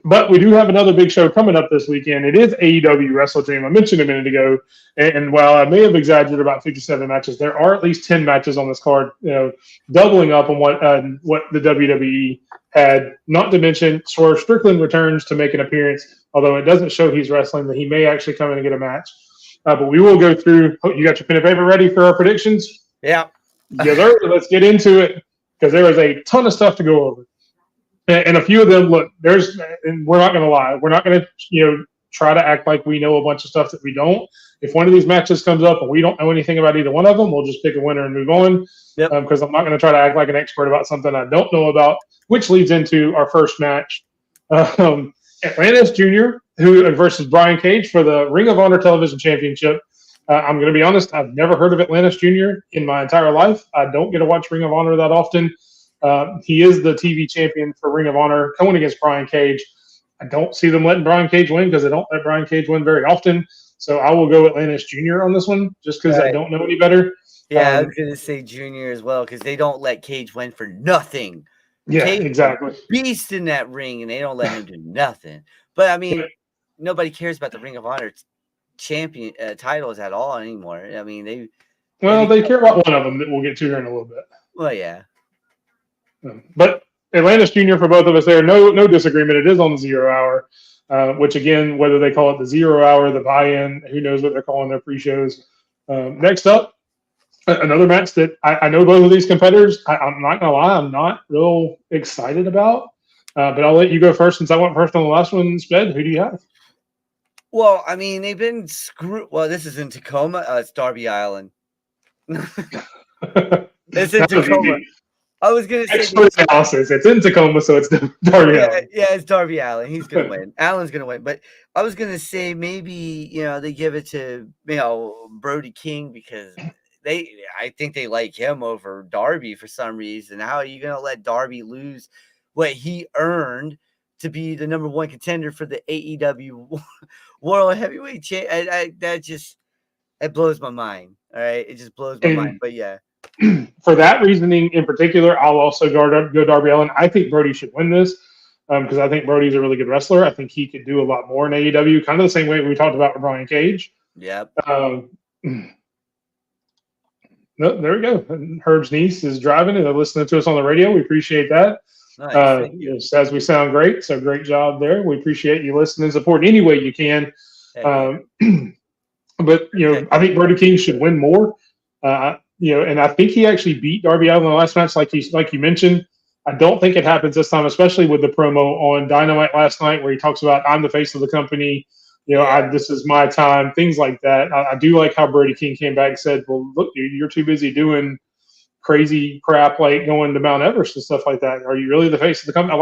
Speaker 1: But we do have another big show coming up this weekend. It is AEW Wrestle Dream. I mentioned a minute ago. And while I may have exaggerated about 57 matches, there are at least 10 matches on this card, doubling up on what the WWE had. Not to mention Swerve Strickland returns to make an appearance, although it doesn't show he's wrestling, that he may actually come in and get a match. But we will go through. You got your pen and paper ready for our predictions?
Speaker 3: Yeah.
Speaker 1: Yes, sir. Let's get into it because there is a ton of stuff to go over. And a few of them, look, and we're not going to lie. We're not going to, try to act like we know a bunch of stuff that we don't. If one of these matches comes up and we don't know anything about either one of them, we'll just pick a winner and move on.
Speaker 3: Yep.
Speaker 1: Because I'm not going to try to act like an expert about something I don't know about, which leads into our first match. Atlantis Jr. versus Brian Cage for the Ring of Honor Television Championship. I'm going to be honest, I've never heard of Atlantis Jr. in my entire life. I don't get to watch Ring of Honor that often. He is the TV champion for Ring of Honor going against Brian Cage. I don't see them letting Brian Cage win because they don't let Brian Cage win very often. So I will go Atlantis Jr. on this one just because I don't know any better.
Speaker 3: Yeah, I was going to say Jr. as well because they don't let Cage win for nothing.
Speaker 1: Yeah,
Speaker 3: Cage
Speaker 1: exactly.
Speaker 3: Beast in that ring, and they don't let him do nothing. But, I mean, nobody cares about the Ring of Honor champion titles at all anymore. I mean,
Speaker 1: They care about one of them that we'll get to here in a little bit.
Speaker 3: Well, yeah.
Speaker 1: But Atlantis Junior for both of us there, no disagreement. It is on the 0 hour, which again, whether they call it the 0 hour, the buy-in, who knows what they're calling their pre-shows. Next up, another match that I know both of these competitors. I'm not gonna lie, I'm not real excited about. But I'll let you go first since I went first on the last one. Sped, who do you have?
Speaker 3: Well, I mean, they've been screwed. Well, this is in Tacoma. It's Darby Allin. It's in Tacoma. I was gonna say
Speaker 1: expert analysis. It's in Tacoma, so it's Darby Allin.
Speaker 3: Yeah, it's Darby Allin. He's gonna win. Allen's gonna win. But I was gonna say maybe they give it to Brody King because I think they like him over Darby for some reason. How are you gonna let Darby lose what he earned to be the number one contender for the AEW World Heavyweight Champ? It blows my mind. All right, it just blows my mind. But yeah.
Speaker 1: For that reasoning in particular, I'll also go Darby Allin. I think Brody should win this because I think Brody's a really good wrestler. I think he could do a lot more in AEW, kind of the same way we talked about with Brian Cage.
Speaker 3: Yep.
Speaker 1: No, there we go. Herb's niece is driving and they're listening to us on the radio. We appreciate that. Nice. As we sound great, so great job there. We appreciate you listening and supporting any way you can. But I think Brody King should win more. And I think he actually beat Darby Allin in the last match, like you mentioned. I don't think it happens this time, especially with the promo on Dynamite last night where he talks about I'm the face of the company. This is my time, things like that. I do like how Brody King came back and said, well, look, dude, you're too busy doing crazy crap like going to Mount Everest and stuff like that. Are you really the face of the company? I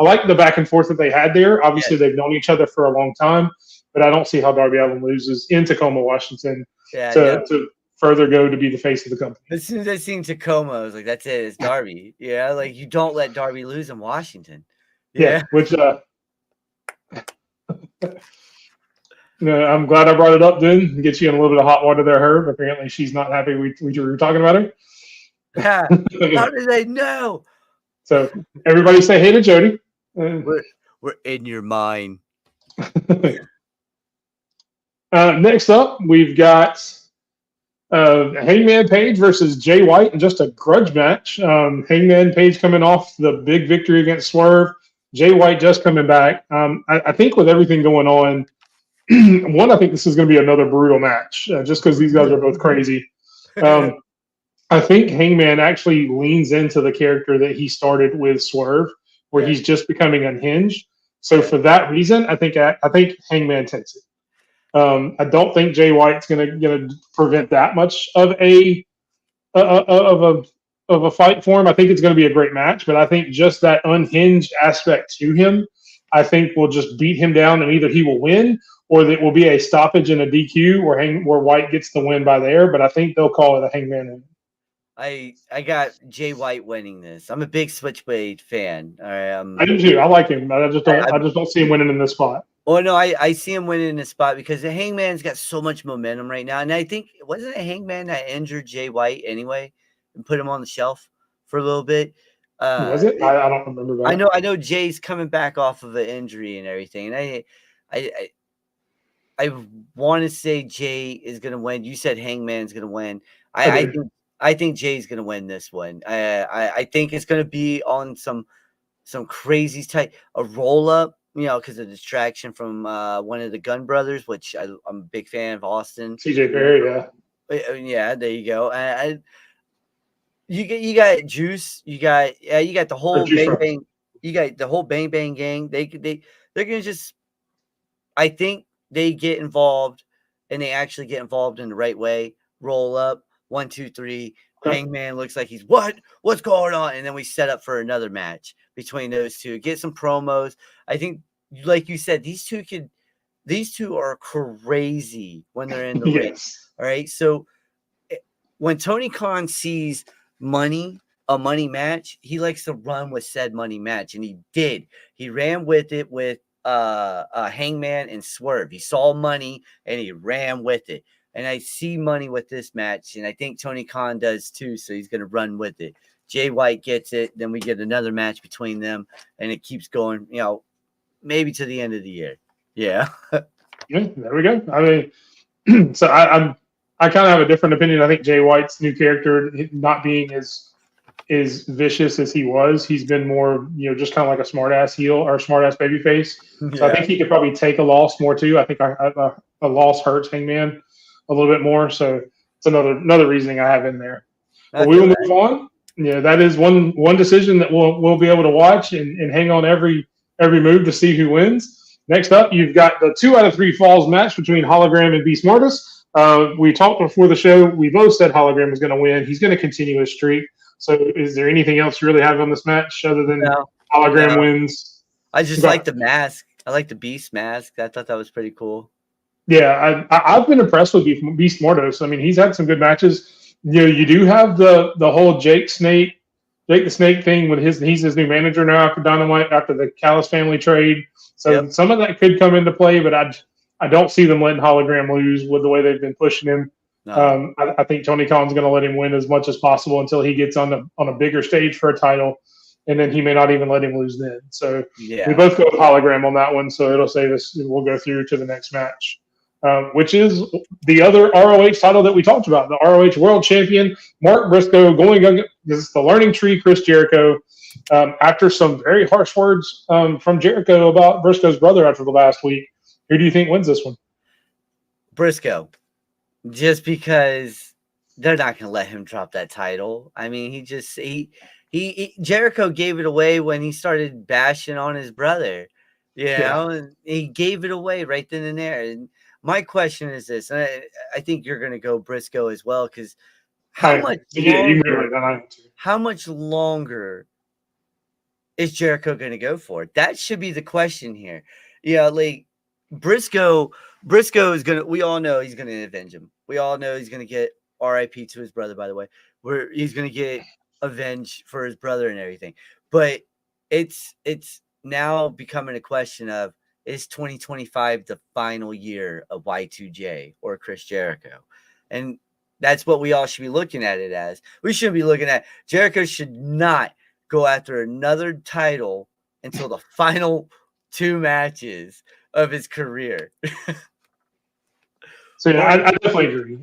Speaker 1: like the back and forth that they had there. Obviously, they've known each other for a long time, but I don't see how Darby Allin loses in Tacoma, Washington to further go to be the face of the company.
Speaker 3: As soon as I seen Tacoma, I was like, that's it. It's Darby. Yeah, like you don't let Darby lose in Washington. Yeah.
Speaker 1: Which I'm glad I brought it up then. Get you in a little bit of hot water there, Herb. Apparently she's not happy we were talking about her.
Speaker 3: Yeah. How did they know?
Speaker 1: So everybody say hey to Jody.
Speaker 3: We're in your mind.
Speaker 1: Next up, we've got Hangman Page versus Jay White in just a grudge match. Hangman Page coming off the big victory against Swerve. Jay White just coming back. I think with everything going on, I think this is going to be another brutal match just because these guys are both crazy. I think Hangman actually leans into the character that he started with Swerve, where he's just becoming unhinged. So for that reason, I think Hangman takes it. I don't think Jay White's gonna prevent that much of a fight for him. I think it's going to be a great match, but I think just that unhinged aspect to him, I think will just beat him down, and either he will win or that will be a stoppage and a DQ where White gets the win by there. But I think they'll call it a Hangman win.
Speaker 3: I got Jay White winning this. I'm a big Switchblade fan. All right,
Speaker 1: I do too. I like him. I just don't see him winning in this spot.
Speaker 3: Oh no, I see him winning in this spot because the Hangman's got so much momentum right now, and I think wasn't it Hangman that injured Jay White anyway and put him on the shelf for a little bit?
Speaker 1: Was it? I don't remember that.
Speaker 3: I know Jay's coming back off of an injury and everything, and I want to say Jay is going to win. You said Hangman's going to win. I think Jay's going to win this one. I think it's going to be on some crazy type a roll up, because of distraction from one of the Gun Brothers, which I'm a big fan of Austin.
Speaker 1: CJ Perry,
Speaker 3: yeah, there you go. You got Juice, you got the whole Bang Bang, you got the whole Bang Bang gang. They're gonna just, I think they get involved and they actually get involved in the right way. Roll up 1, 2, 3. Hangman looks like he's what's going on, and then we set up for another match between those two. Get some promos. I think, like you said, these two are crazy when they're in the ring. All right, so when Tony Khan sees a money match, he likes to run with said money match, and he did. He ran with it with Hangman and Swerve. He saw money and he ran with it. And I see money with this match, and I think Tony Khan does too, so he's going to run with it. Jay White gets it, then we get another match between them, and it keeps going, maybe to the end of the year. Yeah.
Speaker 1: Yeah, there we go. I mean, so I kind of have a different opinion. I think Jay White's new character not being as vicious as he was. He's been more, just kind of like a smart ass heel or smart ass baby face. So I
Speaker 3: Yeah.
Speaker 1: think he could probably take a loss more too. I think a loss hurts Hangman a little bit more. So it's another reasoning I have in there.
Speaker 3: I
Speaker 1: But we will
Speaker 3: feel that.
Speaker 1: move on. Yeah, that is one decision that we'll be able to watch and hang on every move to see who wins. Next up, you've got the 2 out of 3 falls match between Hologram and Beast Mortis. We talked before the show. We both said Hologram was going to win. He's going to continue his streak. So, is there anything else you really have on this match other than
Speaker 3: No,
Speaker 1: Hologram
Speaker 3: no.
Speaker 1: wins?
Speaker 3: I just
Speaker 1: Okay.
Speaker 3: like the mask. I like the Beast mask. I thought that was pretty cool.
Speaker 1: Yeah, I've been impressed with Beast Mortis. I mean, he's had some good matches. You do have the whole Jake the Snake thing with he's his new manager now after Dynamite after the Callis family trade. So
Speaker 3: Yep.
Speaker 1: some of that could come into play, but I don't see them letting Hologram lose with the way they've been pushing him.
Speaker 3: No.
Speaker 1: I think Tony Khan's going to let him win as much as possible until he gets on a bigger stage for a title, and then he may not even let him lose then. So
Speaker 3: Yeah.
Speaker 1: we both go with Hologram on that one, so it'll save us. We'll go through to the next match, which is the other ROH title that we talked about, the ROH World Champion Mark Briscoe going against the Learning Tree Chris Jericho. After some very harsh words from Jericho about Briscoe's brother after the last week, who do you think wins this one?
Speaker 3: Briscoe. Just because they're not going to let him drop that title. I mean, he Jericho gave it away when he started bashing on his brother, and he gave it away right then and there. And my question is this, and I think you're going to go Briscoe as well, because how much longer is Jericho going to go for? That should be the question here. Yeah, like Briscoe is going to, we all know he's going to avenge him. We all know he's going to get RIP to his brother, by the way, where he's going to get avenged for his brother and everything. But it's now becoming a question of, is 2025 the final year of Y2J or Chris Jericho? And that's what we all should be looking at it as. We shouldn't be looking at Jericho should not go after another title until the final 2 matches of his career.
Speaker 1: So yeah, I definitely agree.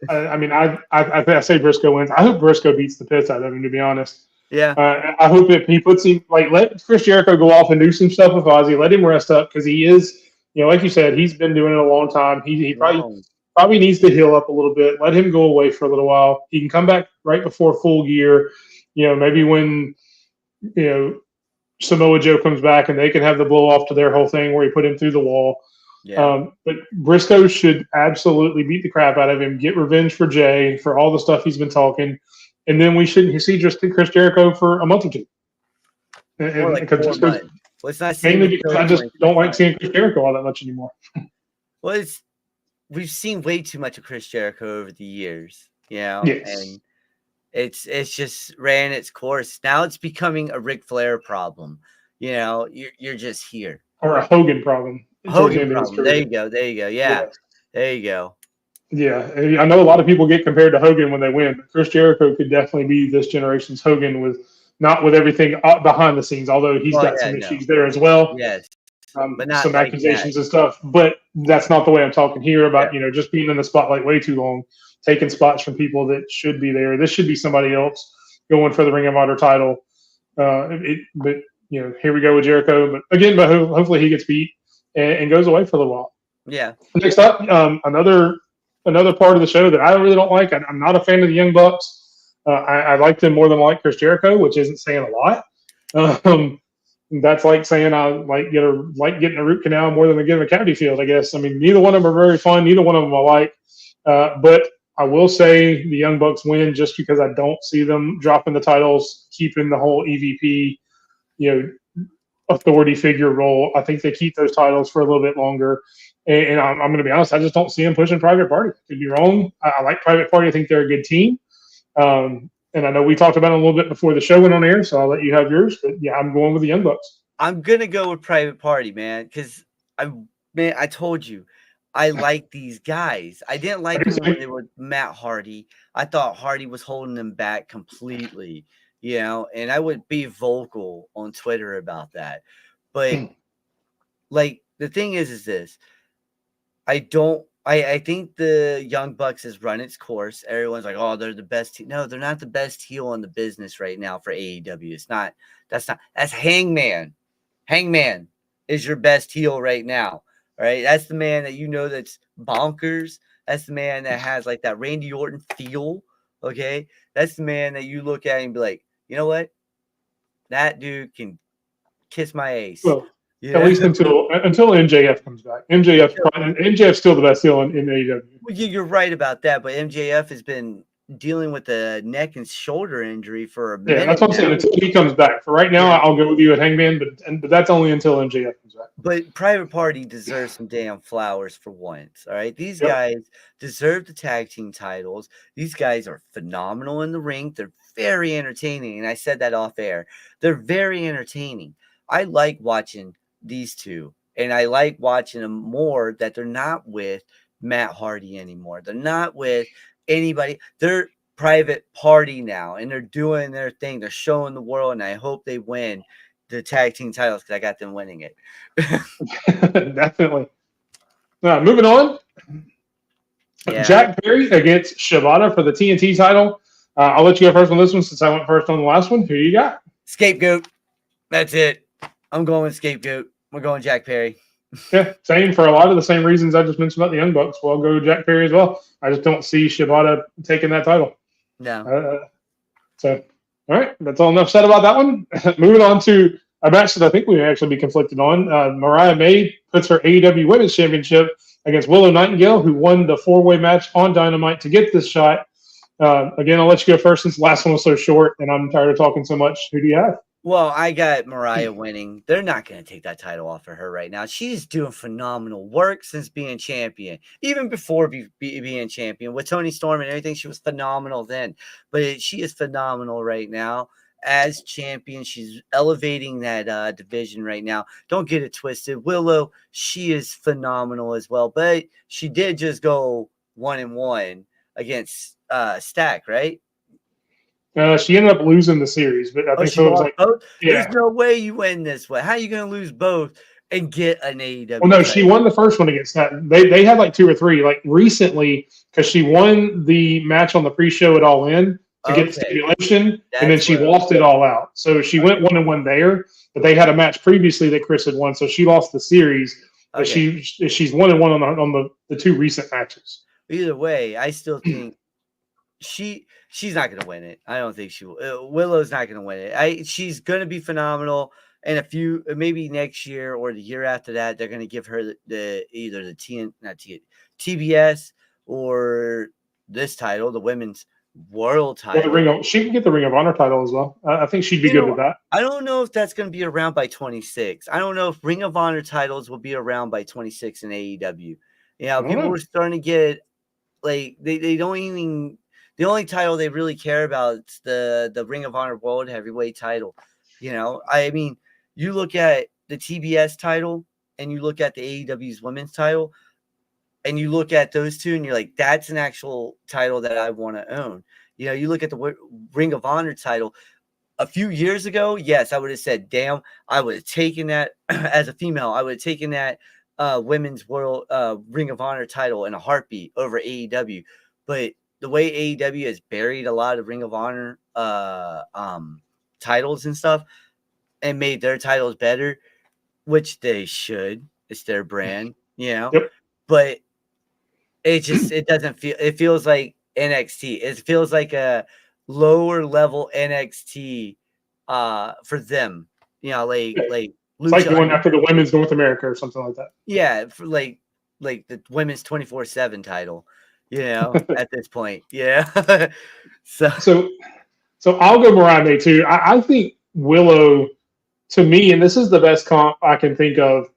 Speaker 1: I mean, I say Briscoe wins. I hope Briscoe beats the piss out of him. To be honest,
Speaker 3: Yeah.
Speaker 1: I hope that he puts him let Chris Jericho go off and do some stuff with Ozzy. Let him rest up because he is, like you said, he's been doing it a long time. He probably needs to heal up a little bit. Let him go away for a little while. He can come back right before full gear. Maybe when Samoa Joe comes back and they can have the blow off to their whole thing where he put him through the wall.
Speaker 3: Yeah.
Speaker 1: But Briscoe should absolutely beat the crap out of him, get revenge for Jay for all the stuff he's been talking, and then we shouldn't see just Chris Jericho for a month or two.
Speaker 3: More like 4 months. Well, it's not
Speaker 1: mainly because I just don't like seeing Chris Jericho all that much anymore.
Speaker 3: Well, we've seen way too much of Chris Jericho over the years,
Speaker 1: Yes.
Speaker 3: and it's just ran its course. Now it's becoming a Ric Flair problem. You're just here.
Speaker 1: Or a Hogan problem.
Speaker 3: Hogan problem. There you go. Yeah. There you go.
Speaker 1: Yeah. I know a lot of people get compared to Hogan when they win, but Chris Jericho could definitely be this generation's Hogan not with everything behind the scenes, although he's got some issues there as well.
Speaker 3: Yes.
Speaker 1: But not some accusations and stuff. But that's not the way I'm talking here about, just being in the spotlight way too long, taking spots from people that should be there. This should be somebody else going for the Ring of Honor title. But here we go with Jericho. But again, hopefully he gets beat and goes away for a little while.
Speaker 3: Yeah.
Speaker 1: Next up, another part of the show that I really don't like. I'm not a fan of the Young Bucks. I like them more than I like Chris Jericho, which isn't saying a lot. That's like saying I like getting a root canal more than getting a cavity field, I guess. I mean, neither one of them are very fun. Neither one of them I like. But I will say the Young Bucks win just because I don't see them dropping the titles, keeping the whole EVP, authority figure role. I think they keep those titles for a little bit longer. And I'm going to be honest, I just don't see them pushing Private Party. Could be wrong. I like Private Party. I think they're a good team. And I know we talked about it a little bit before the show went on air, so I'll let you have yours. But yeah, I'm going with the Young Bucks.
Speaker 3: I'm going to go with Private Party, man, because I told you, I like these guys. I didn't like them when they were Matt Hardy. I thought Hardy was holding them back completely, and I would be vocal on Twitter about that. But, the thing is this. I think the Young Bucks has run its course. Everyone's like, oh, they're the best team. No, they're not the best heel in the business right now for AEW. It's not. That's Hangman. Hangman is your best heel right now. All right. That's the man that that's bonkers. That's the man that has like that Randy Orton feel. Okay. That's the man that you look at and be like, you know what? That dude can kiss my ace.
Speaker 1: Well, at least until MJF comes back. MJF's still the best heel in AEW.
Speaker 3: Well, you're right about that, but MJF has been dealing with a neck and shoulder injury for a minute.
Speaker 1: Yeah, that's what I'm saying. Until he comes back. For right now, I'll go with you at Hangman, but that's only until MJF comes back.
Speaker 3: But Private Party deserves some damn flowers for once. All right, these guys deserve the tag team titles. These guys are phenomenal in the ring. They're very entertaining, and I said that off air. They're very entertaining. I like watching these two, and I like watching them more that they're not with Matt Hardy anymore. They're not with anybody. They're Private Party now, and they're doing their thing. They're showing the world, and I hope they win the tag team titles because I got them winning it.
Speaker 1: Definitely. Moving on. Yeah. Jack Perry against Shibata for the TNT title. I'll let you go first on this one since I went first on the last one. Who you got?
Speaker 3: Scapegoat. That's it. I'm going with Scapegoat. We're going Jack Perry.
Speaker 1: Yeah, same for a lot of the same reasons I just mentioned about the Young Bucks. Well, I'll go Jack Perry as well. I just don't see Shibata taking that title.
Speaker 3: No.
Speaker 1: So, all right, that's all enough said about that one. Moving on to a match that I think we may actually be conflicted on. Mariah May puts her AEW Women's Championship against Willow Nightingale, who won the four-way match on Dynamite to get this shot. Again, I'll let you go first since the last one was so short, and I'm tired of talking so much. Who do you have?
Speaker 3: Well, I got Mariah winning. They're not going to take that title off of her right now. She's doing phenomenal work since being champion. Even before being champion. With Toni Storm and everything, she was phenomenal then. But she is phenomenal right now. As champion, she's elevating that division right now. Don't get it twisted. Willow, she is phenomenal as well. But she did just go 1-1 against Stack, right?
Speaker 1: She ended up losing the series, but I think so. It was like,
Speaker 3: both? Yeah. There's no way you win this way. How are you going to lose both and get an AEW?
Speaker 1: Well, no, she won the first one against that. They had like 2 or 3, like recently, because she won the match on the pre-show at All In to get the stipulation, and then she lost it all out. So she went 1-1 there, but they had a match previously that Chris had won, so she lost the series. But she's 1-1 on the 2 recent matches.
Speaker 3: Either way, I still think she's not going to win it. I don't think she will. Willow's not going to win it. She's going to be phenomenal. And maybe next year or the year after that, they're going to give her either the TBS or this title, the Women's World title.
Speaker 1: She can get the Ring of Honor title as well. I think she'd be good with that.
Speaker 3: I don't know if that's going to be around by 26. I don't know if Ring of Honor titles will be around by 26 in AEW. People are starting to get like they don't even. The only title they really care about is the Ring of Honor World Heavyweight title. I mean, you look at the TBS title and you look at the AEW's women's title and you look at those two and you're like, that's an actual title that I want to own. You look at the Ring of Honor title a few years ago. Yes, I would have said, damn, I would have taken that as a female. I would have taken that women's world Ring of Honor title in a heartbeat over AEW. But the way AEW has buried a lot of Ring of Honor titles and stuff and made their titles better, which they should. It's their brand, Yep. But it doesn't feel. It feels like NXT. It feels like a lower level NXT for them. Like
Speaker 1: it's like going after the Women's North America or something like that.
Speaker 3: Yeah, for like the Women's 24/7 title. At this point, So
Speaker 1: I'll go Mariah May too. I think Willow, to me, and this is the best comp I can think of.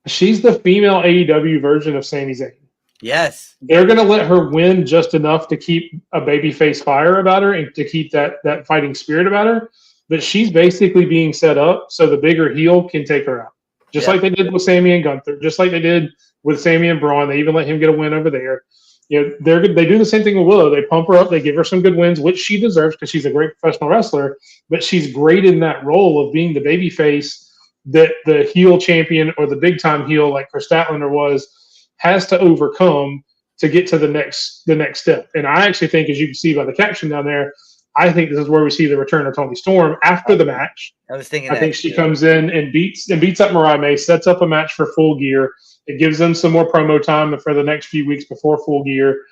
Speaker 1: She's the female AEW version of Sami Zayn.
Speaker 3: Yes,
Speaker 1: they're going to let her win just enough to keep a babyface fire about her and to keep that fighting spirit about her. But she's basically being set up so the bigger heel can take her out, just like they did with Sami and Gunther, just like they did with Sami and Braun. They even let him get a win over there. They do the same thing with Willow. They pump her up. They give her some good wins, which she deserves because she's a great professional wrestler. But she's great in that role of being the baby face that the heel champion or the big time heel like Chris Statlander was has to overcome to get to the next step. And I actually think, as you can see by the caption down there, I think this is where we see the return of Toni Storm after the match.
Speaker 3: I was thinking
Speaker 1: I think she comes in and beats up Mariah May, sets up a match for Full Gear. It gives them some more promo time for the next few weeks before Full Gear,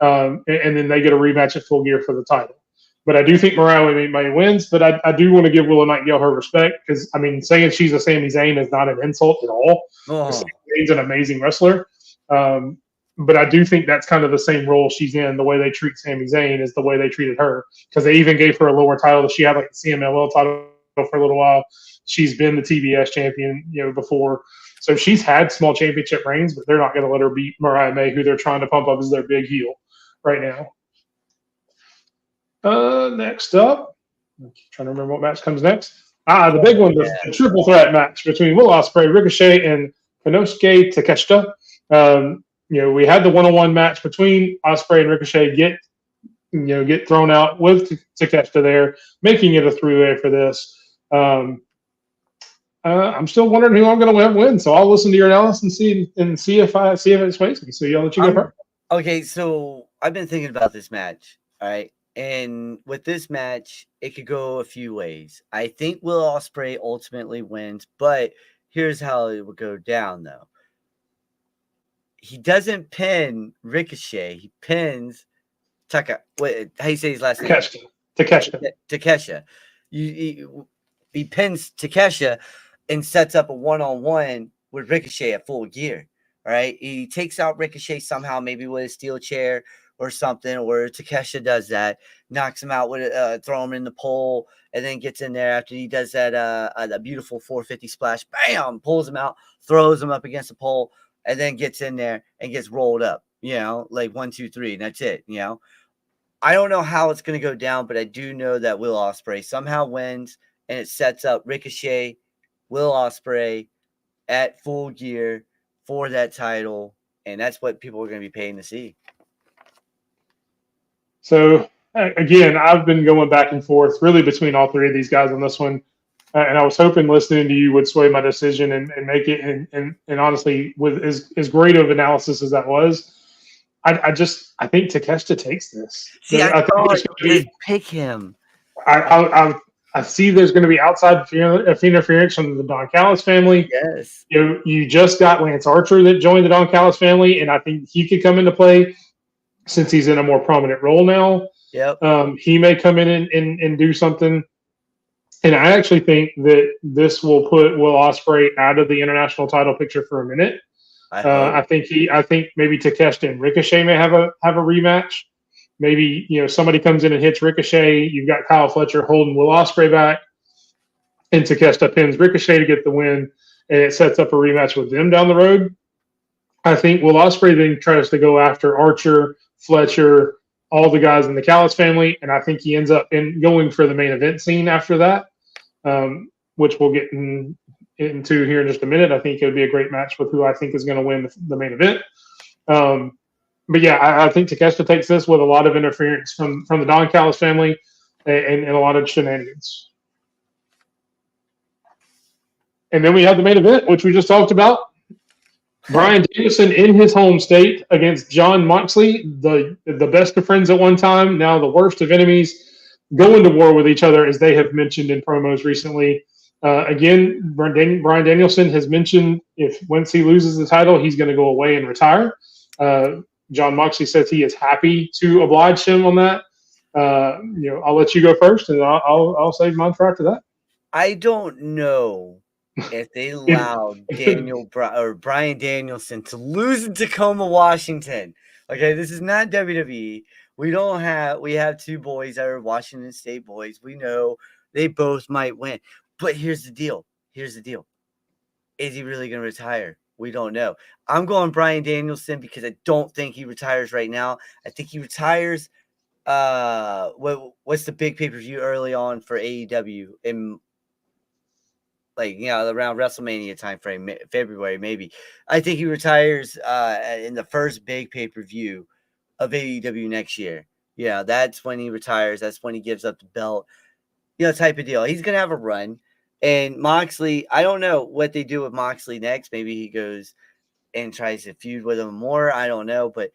Speaker 1: and then they get a rematch at Full Gear for the title. But I do think Mariah May wins, but I do want to give Willow Nightingale her respect because, I mean, saying she's a Sami Zayn is not an insult at all. Sami Zayn's an amazing wrestler. But I do think that's kind of the same role she's in. The way they treat Sami Zayn is the way they treated her, because they even gave her a lower title. She had like the CMLL title for a little while. She's been the TBS champion, before. So she's had small championship reigns, but they're not going to let her beat Mariah May, who they're trying to pump up as their big heel right now. Next up, I'm trying to remember what match comes next. The big one, the triple threat match between Will Ospreay, Ricochet, and Konosuke Takeshita. We had the one-on-one match between Ospreay and Ricochet get thrown out with Takeshita there, making it a three-way for this. I'm still wondering who I'm going to win, so I'll listen to your analysis and see if it sways me. So I'll let you go first.
Speaker 3: Okay, so I've been thinking about this match, all right? And with this match, it could go a few ways. I think Will Ospreay ultimately wins, but here's how it would go down, though. He doesn't pin Ricochet. He pins Taka. Wait, how you say his last name? Takeshita. He pins Takeshita and sets up a one-on-one with Ricochet at Full Gear. All right, he takes out Ricochet somehow, maybe with a steel chair or something, or Takeshita does that, knocks him out with throw him in the pole, and then gets in there after he does that beautiful 450 splash, bam, pulls him out, throws him up against the pole, and then gets in there and gets rolled up, like 1, 2, 3, and that's it. I don't know how it's going to go down, but I do know that Will Ospreay somehow wins, and it sets up Ricochet, Will Ospreay at Full Gear for that title, and that's what people are going to be paying to see.
Speaker 1: So, again, I've been going back and forth really between all three of these guys on this one, and I was hoping listening to you would sway my decision and make it, and honestly, with as great of analysis as that was, I think Takeshita takes this.
Speaker 3: See, I thought you'd pick him.
Speaker 1: I see there's going to be outside interference from the Don Callis family.
Speaker 3: Yes.
Speaker 1: You just got Lance Archer that joined the Don Callis family, and I think he could come into play since he's in a more prominent role now.
Speaker 3: Yep.
Speaker 1: He may come in and do something. And I actually think that this will put Will Ospreay out of the international title picture for a minute. I think maybe Takeshita and Ricochet may have a rematch. Maybe somebody comes in and hits Ricochet. You've got Kyle Fletcher holding Will Ospreay back, and Takeshita pins Ricochet to get the win, and it sets up a rematch with them down the road. I think Will Ospreay then tries to go after Archer, Fletcher, all the guys in the Callis family, and I think he ends up going for the main event scene after that, which we'll get into here in just a minute. I think it would be a great match with who I think is going to win the main event. But yeah, I think Takeshita takes this with a lot of interference from the Don Callis family and a lot of shenanigans. And then we have the main event, which we just talked about. Bryan Danielson in his home state against Jon Moxley, the best of friends at one time, now the worst of enemies, going to war with each other, as they have mentioned in promos recently. Again, Bryan Danielson has mentioned once he loses the title, he's going to go away and retire. Jon Moxley says he is happy to oblige him on that. I'll let you go first, and I'll save mine for after that.
Speaker 3: I don't know if they allow Bryan Danielson to lose in Tacoma, Washington. Okay, this is not WWE. We have two boys that are Washington State boys. We know they both might win. But here's the deal. Is he really going to retire? We don't know. I'm going Bryan Danielson because I don't think he retires right now. I think he retires. What's the big pay-per-view early on for AEW in around WrestleMania time frame, February maybe. I think he retires in the first big pay-per-view of AEW next year. Yeah, that's when he retires. That's when he gives up the belt. Type of deal. He's gonna have a run. And Moxley, I don't know what they do with Moxley next. Maybe he goes and tries to feud with him more. I don't know, but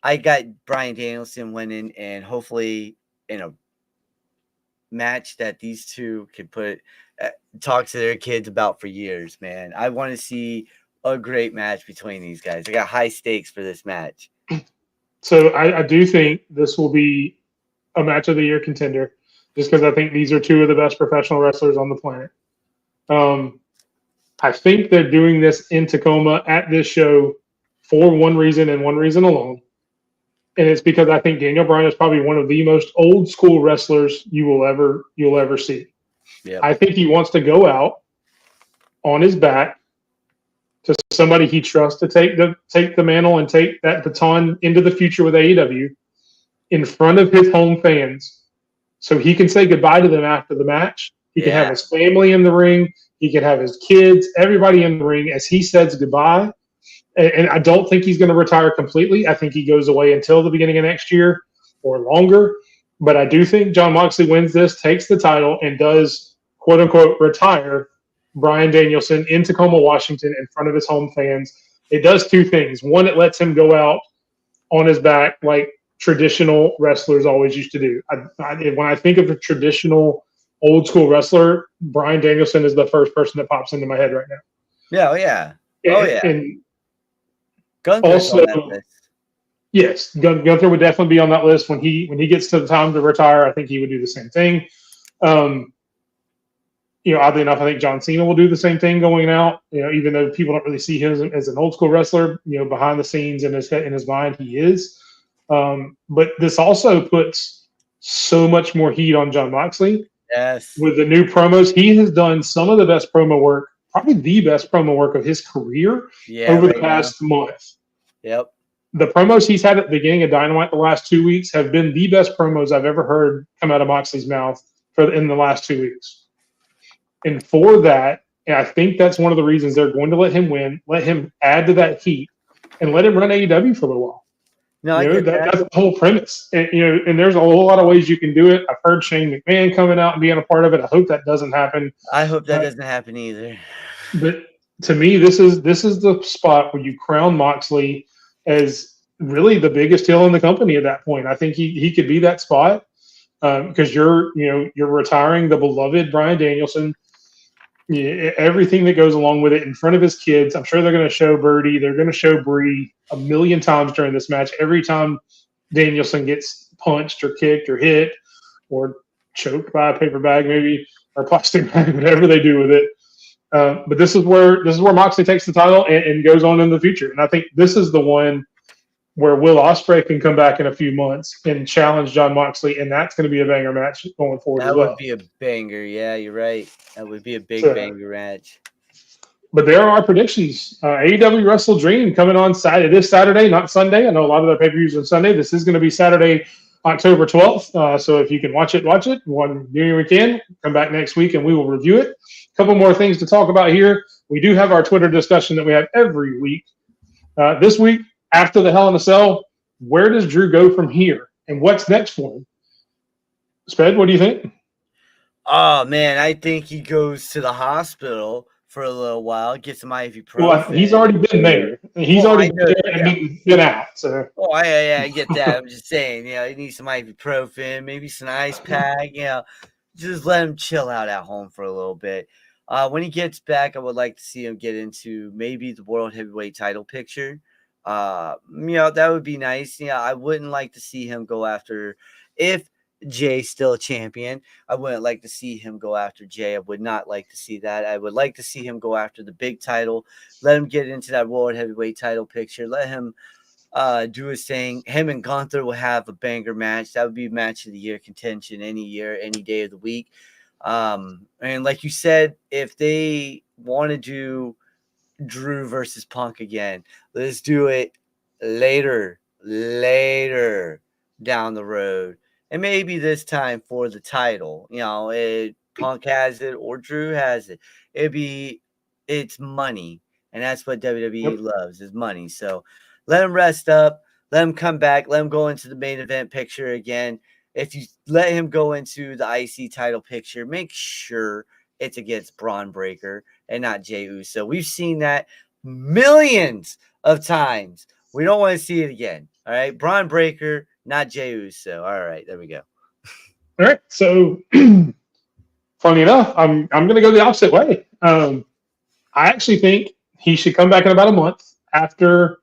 Speaker 3: I got Bryan Danielson winning, and hopefully in a match that these two can talk to their kids about for years, man. I want to see a great match between these guys. I got high stakes for this match.
Speaker 1: So I do think this will be a match of the year contender, just because I think these are two of the best professional wrestlers on the planet. I think they're doing this in Tacoma at this show for one reason and one reason alone. And it's because I think Daniel Bryan is probably one of the most old school wrestlers you'll ever see.
Speaker 3: Yep.
Speaker 1: I think he wants to go out on his back to somebody he trusts to take the mantle and take that baton into the future with AEW in front of his home fans, so he can say goodbye to them after the match. He can have his family in the ring. He can have his kids, everybody in the ring as he says goodbye. And I don't think he's going to retire completely. I think he goes away until the beginning of next year or longer. But I do think Jon Moxley wins this, takes the title, and does, quote unquote, retire Bryan Danielson in Tacoma, Washington, in front of his home fans. It does two things. One, it lets him go out on his back like traditional wrestlers always used to do. When I think of a traditional old school wrestler, Bryan Danielson is the first person that pops into my head right now.
Speaker 3: Yeah, oh yeah.
Speaker 1: And
Speaker 3: Gunther's
Speaker 1: also,
Speaker 3: on that list.
Speaker 1: Yes, Gunther would definitely be on that list when he gets to the time to retire. I think he would do the same thing. Oddly enough, I think John Cena will do the same thing going out. Even though people don't really see him as an old school wrestler, behind the scenes in his mind, he is. But this also puts so much more heat on Jon Moxley.
Speaker 3: Yes.
Speaker 1: With the new promos, he has done some of the best promo work, probably the best promo work of his career over the past month.
Speaker 3: Yep.
Speaker 1: The promos he's had at the beginning of Dynamite the last 2 weeks have been the best promos I've ever heard come out of Moxley's mouth in the last 2 weeks. And for that, and I think that's one of the reasons they're going to let him win, let him add to that heat, and let him run AEW for a little while.
Speaker 3: No,
Speaker 1: that's the whole premise. And, and there's a whole lot of ways you can do it. I've heard Shane McMahon coming out and being a part of it. I hope that doesn't happen.
Speaker 3: I hope that doesn't happen either.
Speaker 1: But to me, this is the spot where you crown Moxley as really the biggest heel in the company at that point. I think he could be that spot because you're retiring the beloved Bryan Danielson. Everything that goes along with it in front of his kids. I'm sure they're going to show Birdie. They're going to show Bree a million times during this match. Every time Danielson gets punched or kicked or hit or choked by a paper bag, maybe, or plastic bag, whatever they do with it. But this is where Moxley takes the title and goes on in the future. And I think this is the one where Will Ospreay can come back in a few months and challenge Jon Moxley, and that's going to be a banger match going forward as well. That
Speaker 3: would be a banger. Yeah, you're right. That would be a big banger match.
Speaker 1: But there are our predictions. AEW Wrestle Dream coming on Saturday. This Saturday, not Sunday. I know a lot of their pay-per-views on Sunday. This is going to be Saturday, October 12th. So if you can watch it. One new we can. Come back next week and we will review it. A couple more things to talk about here. We do have our Twitter discussion that we have every week. This week, after the Hell in a Cell, where does Drew go from here? And what's next for him? Sped, what do you think?
Speaker 3: Oh, man, I think he goes to the hospital for a little while, get some ibuprofen.
Speaker 1: Well, he's already been there. He's already been there and been out. So.
Speaker 3: Oh, I get that. I'm just saying, he needs some ibuprofen, maybe some ice pack, just let him chill out at home for a little bit. When he gets back, I would like to see him get into maybe the World Heavyweight title picture. That would be nice. I wouldn't like to see him go after, if Jay's still a champion, I wouldn't like to see him go after Jay. I would not like to see that. I would like to see him go after the big title. Let him get into that World Heavyweight title picture. Let him do his thing. Him and Gunther will have a banger match. That would be match of the year contention any year, any day of the week. And like you said, if they want to do Drew versus Punk again, let's do it later down the road. And maybe this time for the title, Punk has it or Drew has it. It's money. And that's what WWE loves, is money. So let him rest up. Let him come back. Let him go into the main event picture again. If you let him go into the IC title picture, make sure it's against Braun Breaker and not Jey Uso. We've seen that millions of times. We don't want to see it again. All right. Braun Breaker, not Jey Uso. All right. There we go.
Speaker 1: All right. So, funny enough, I'm going to go the opposite way. I actually think he should come back in about a month after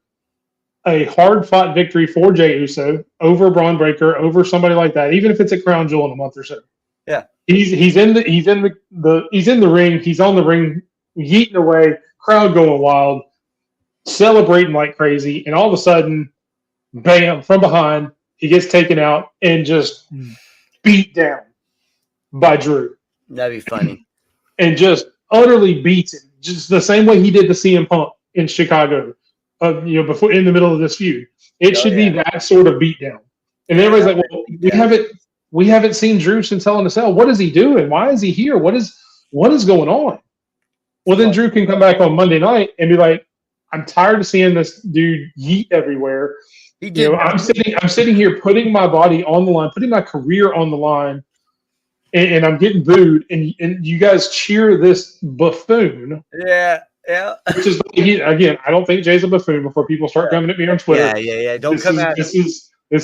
Speaker 1: a hard-fought victory for Jey Uso over Braun Breaker, over somebody like that, even if it's a crown jewel in a month or so.
Speaker 3: Yeah.
Speaker 1: He's in the ring. He's on the ring, yeeting away, crowd going wild, celebrating like crazy, and all of a sudden, bam, from behind, he gets taken out and just beat down by Drew.
Speaker 3: That'd be funny.
Speaker 1: And just utterly beats him, just the same way he did to CM Punk in Chicago, before in the middle of this feud. It should be that sort of beatdown. And everybody's like, well, we haven't seen Drew since Hell in a Cell. What is he doing? Why is he here? What is going on? Well, then Drew can come back on Monday night and be like, I'm tired of seeing this dude yeet everywhere.
Speaker 3: He did.
Speaker 1: I'm sitting here putting my body on the line, putting my career on the line, and I'm getting booed, and you guys cheer this buffoon.
Speaker 3: Yeah.
Speaker 1: Which is, again, I don't think Jay's a buffoon before people start coming at me on Twitter.
Speaker 3: Yeah. Don't come at
Speaker 1: this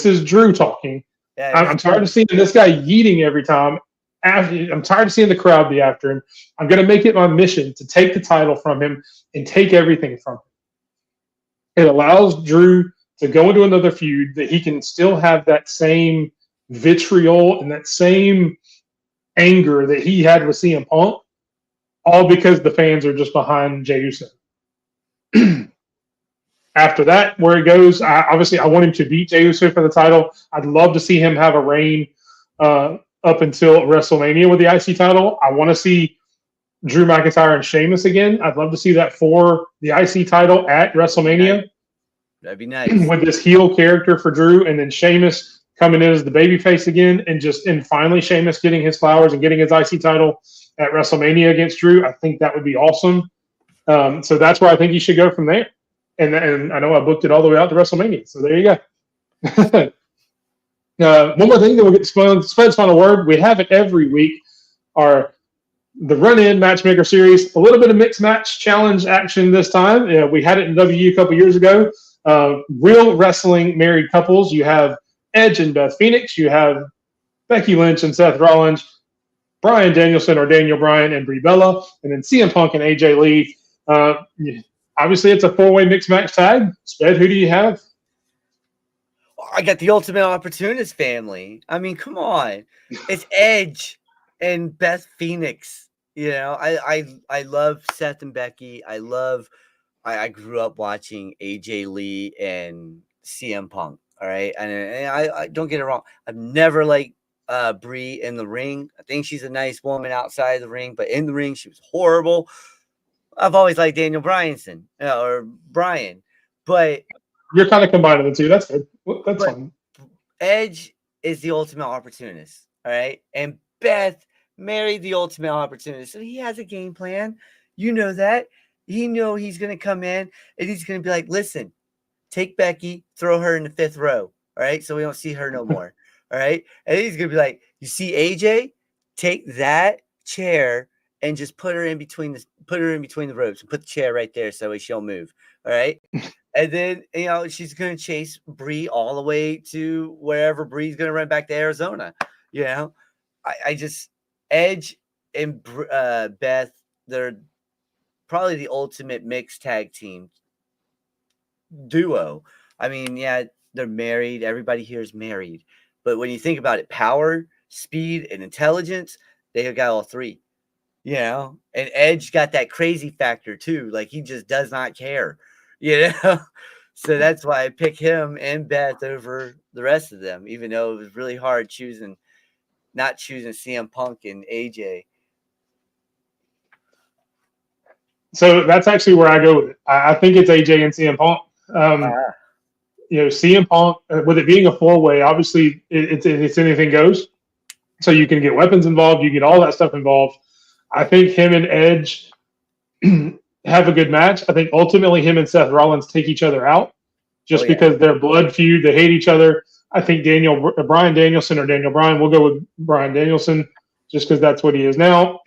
Speaker 1: is Drew talking.
Speaker 3: Yeah,
Speaker 1: I'm tired of seeing this guy yeeting every time. I'm tired of seeing the crowd be after him. I'm going to make it my mission to take the title from him and take everything from him. It allows Drew to go into another feud that he can still have that same vitriol and that same anger that he had with CM Punk, all because the fans are just behind Jey Uso. After that, where he goes, obviously I want him to beat Jey Uso for the title. I'd love to see him have a reign up until WrestleMania with the IC title. I want to see Drew McIntyre and Sheamus again. I'd love to see that for the IC title at WrestleMania.
Speaker 3: That'd be nice.
Speaker 1: With this heel character for Drew, and then Sheamus coming in as the babyface again, and finally Sheamus getting his flowers and getting his IC title at WrestleMania against Drew. I think that would be awesome. So that's where I think he should go from there. And I know I booked it all the way out to WrestleMania. So there you go. One more thing, then we'll get to Spud's final word. We have it every week. The run-in matchmaker series, a little bit of mixed match challenge action this time. We had it in WWE a couple years ago. Real wrestling married couples. You have Edge and Beth Phoenix. You have Becky Lynch and Seth Rollins. Bryan Danielson or Daniel Bryan and Brie Bella. And then CM Punk and AJ Lee. Obviously, it's a four-way mixed match tag. Sped, who do you have?
Speaker 3: I got the Ultimate Opportunist family. I mean, come on. It's Edge and Beth Phoenix. You know, I love Seth and Becky. I grew up watching AJ Lee and CM Punk. All right. And I don't get it wrong. I've never liked Brie in the ring. I think she's a nice woman outside the ring, but in the ring, she was horrible. I've always liked Daniel Bryanson or Bryan, but
Speaker 1: you're kind of combining the two. That's good. That's fine.
Speaker 3: Edge is the Ultimate Opportunist, all right? And Beth married the Ultimate Opportunist, so he has a game plan. You know that. He know he's going to come in, and he's going to be like, listen, take Becky, throw her in the fifth row, all right? So we don't see her no more, all right? And he's going to be like, you see AJ? Take that chair and just put her in between the ropes and put the chair right there so she'll move. All right. And then, she's going to chase Brie all the way to wherever Brie's going to run back to Arizona. I just, Edge and Beth, they're probably the ultimate mixed tag team duo. I mean, yeah, they're married. Everybody here is married. But when you think about it, power, speed, and intelligence, they have got all three. And Edge got that crazy factor too. Like, he just does not care, So that's why I pick him and Beth over the rest of them, even though it was really hard not choosing CM Punk and AJ.
Speaker 1: So that's actually where I go with it. I think it's AJ and CM Punk. CM Punk, with it being a four-way, obviously it's anything goes. So you can get weapons involved, you get all that stuff involved. I think him and Edge have a good match. I think ultimately him and Seth Rollins take each other out because they're blood feud. They hate each other. I think Bryan Danielson or Daniel Bryan, we'll go with Bryan Danielson just because that's what he is now.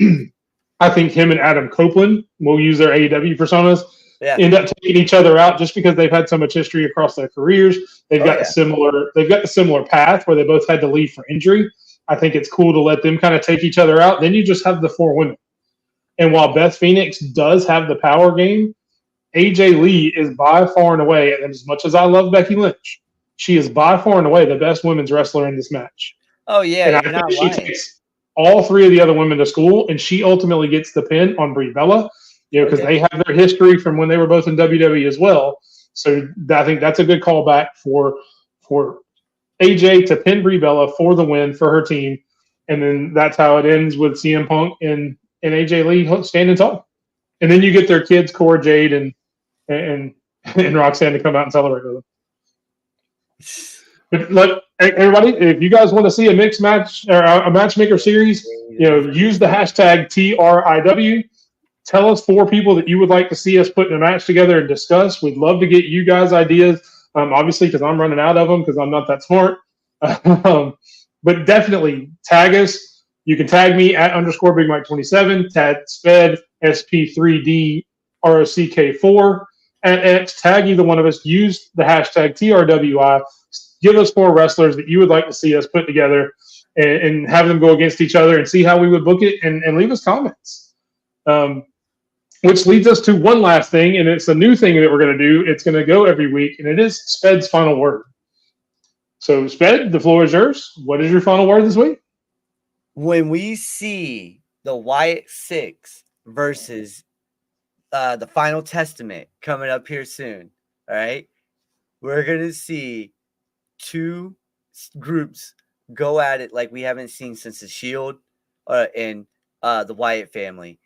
Speaker 1: I think him and Adam Copeland will use their AEW personas.
Speaker 3: Yeah.
Speaker 1: end up taking each other out just because they've had so much history across their careers. They've got the similar path where they both had to leave for injury. I think it's cool to let them kind of take each other out. Then you just have the 4 women. And while Beth Phoenix does have the power game, AJ Lee is by far and away, and as much as I love Becky Lynch, she is by far and away the best women's wrestler in this match.
Speaker 3: Oh yeah,
Speaker 1: And I
Speaker 3: you're
Speaker 1: think
Speaker 3: not
Speaker 1: she
Speaker 3: lying.
Speaker 1: takes all 3 of the other women to school, and she ultimately gets the pin on Brie Bella, because they have their history from when they were both in WWE as well. So I think that's a good callback for AJ to pin Brie Bella for the win for her team, and then that's how it ends with CM Punk and AJ Lee standing tall, and then you get their kids, Cora Jade and Roxanne, to come out and celebrate with them. But look, everybody, if you guys want to see a mixed match or a matchmaker series, use the hashtag TRIW. Tell us 4 people that you would like to see us put in a match together and discuss. We'd love to get you guys ideas, obviously, because I'm running out of them because I'm not that smart. But definitely tag us. You can tag me at _BigMike27, tag Sped, Sp3drock4 at X. Tag either one of us. Use the hashtag TRWI. Give us 4 wrestlers that you would like to see us put together and have them go against each other and see how we would book it, and leave us comments. Which leads us to one last thing, and it's a new thing that we're going to do. It's going to go every week, and it is Sped's final word. So, Sped, the floor is yours. What is your final word this week?
Speaker 3: When we see the Wyatt 6 versus the Final Testament coming up here soon, all right, we're going to see 2 groups go at it like we haven't seen since the Shield and the Wyatt family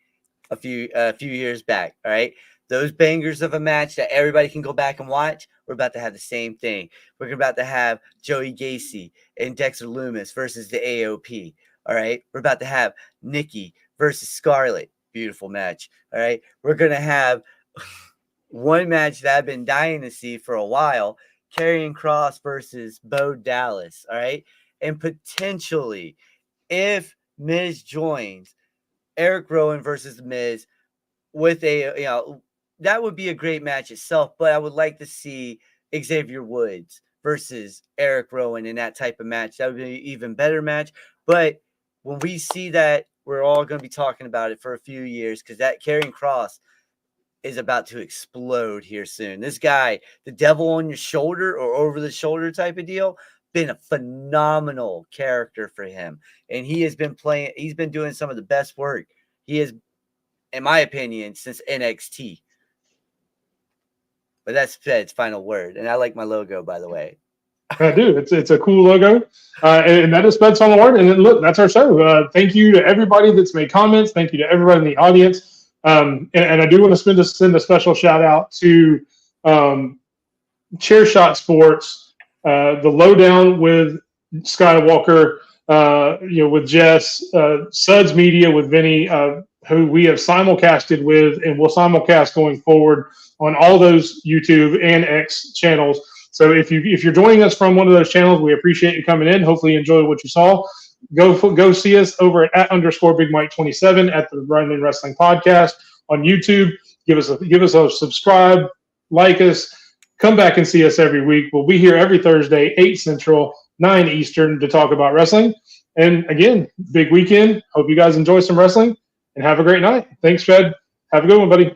Speaker 3: a few years back. All right, those bangers of a match that everybody can go back and watch. We're about to have the same thing. We're about to have Joey Gacy and Dexter Lumis versus the AOP. All right, we're about to have Nikki versus Scarlett. Beautiful match. All right, we're gonna have one match that I've been dying to see for a while: Karrion Kross versus Bo Dallas. All right, and potentially, if Miz joins, Eric Rowan versus Miz with that would be a great match itself, but I would like to see Xavier Woods versus Eric Rowan in that type of match. That would be an even better match. But when we see that, we're all going to be talking about it for a few years, because that Karrion Kross is about to explode here soon. This guy, the devil on your shoulder or over the shoulder type of deal, been a phenomenal character for him. And he's been doing some of the best work he has, in my opinion, since NXT. But that's Fed's final word. And I like my logo, by the way.
Speaker 1: I do. It's a cool logo. And that is Sped's final word. And then, look, that's our show. Thank you to everybody that's made comments. Thank you to everybody in the audience. And I do want to send a special shout out to Chairshot Sports, the Lowdown with Skywalker, with Jess, Suds Media with Vinny, who we have simulcasted with and will simulcast going forward on all those YouTube and X channels. So if you're joining us from one of those channels, we appreciate you coming in. Hopefully you enjoyed what you saw. Go see us over at _BigMike27 at the Running Wrestling Podcast on YouTube. Give us a subscribe, like us, come back and see us every week. We'll be here every Thursday, 8 Central, 9 Eastern, to talk about wrestling. And again, big weekend. Hope you guys enjoy some wrestling and have a great night. Thanks, Fed. Have a good one, buddy.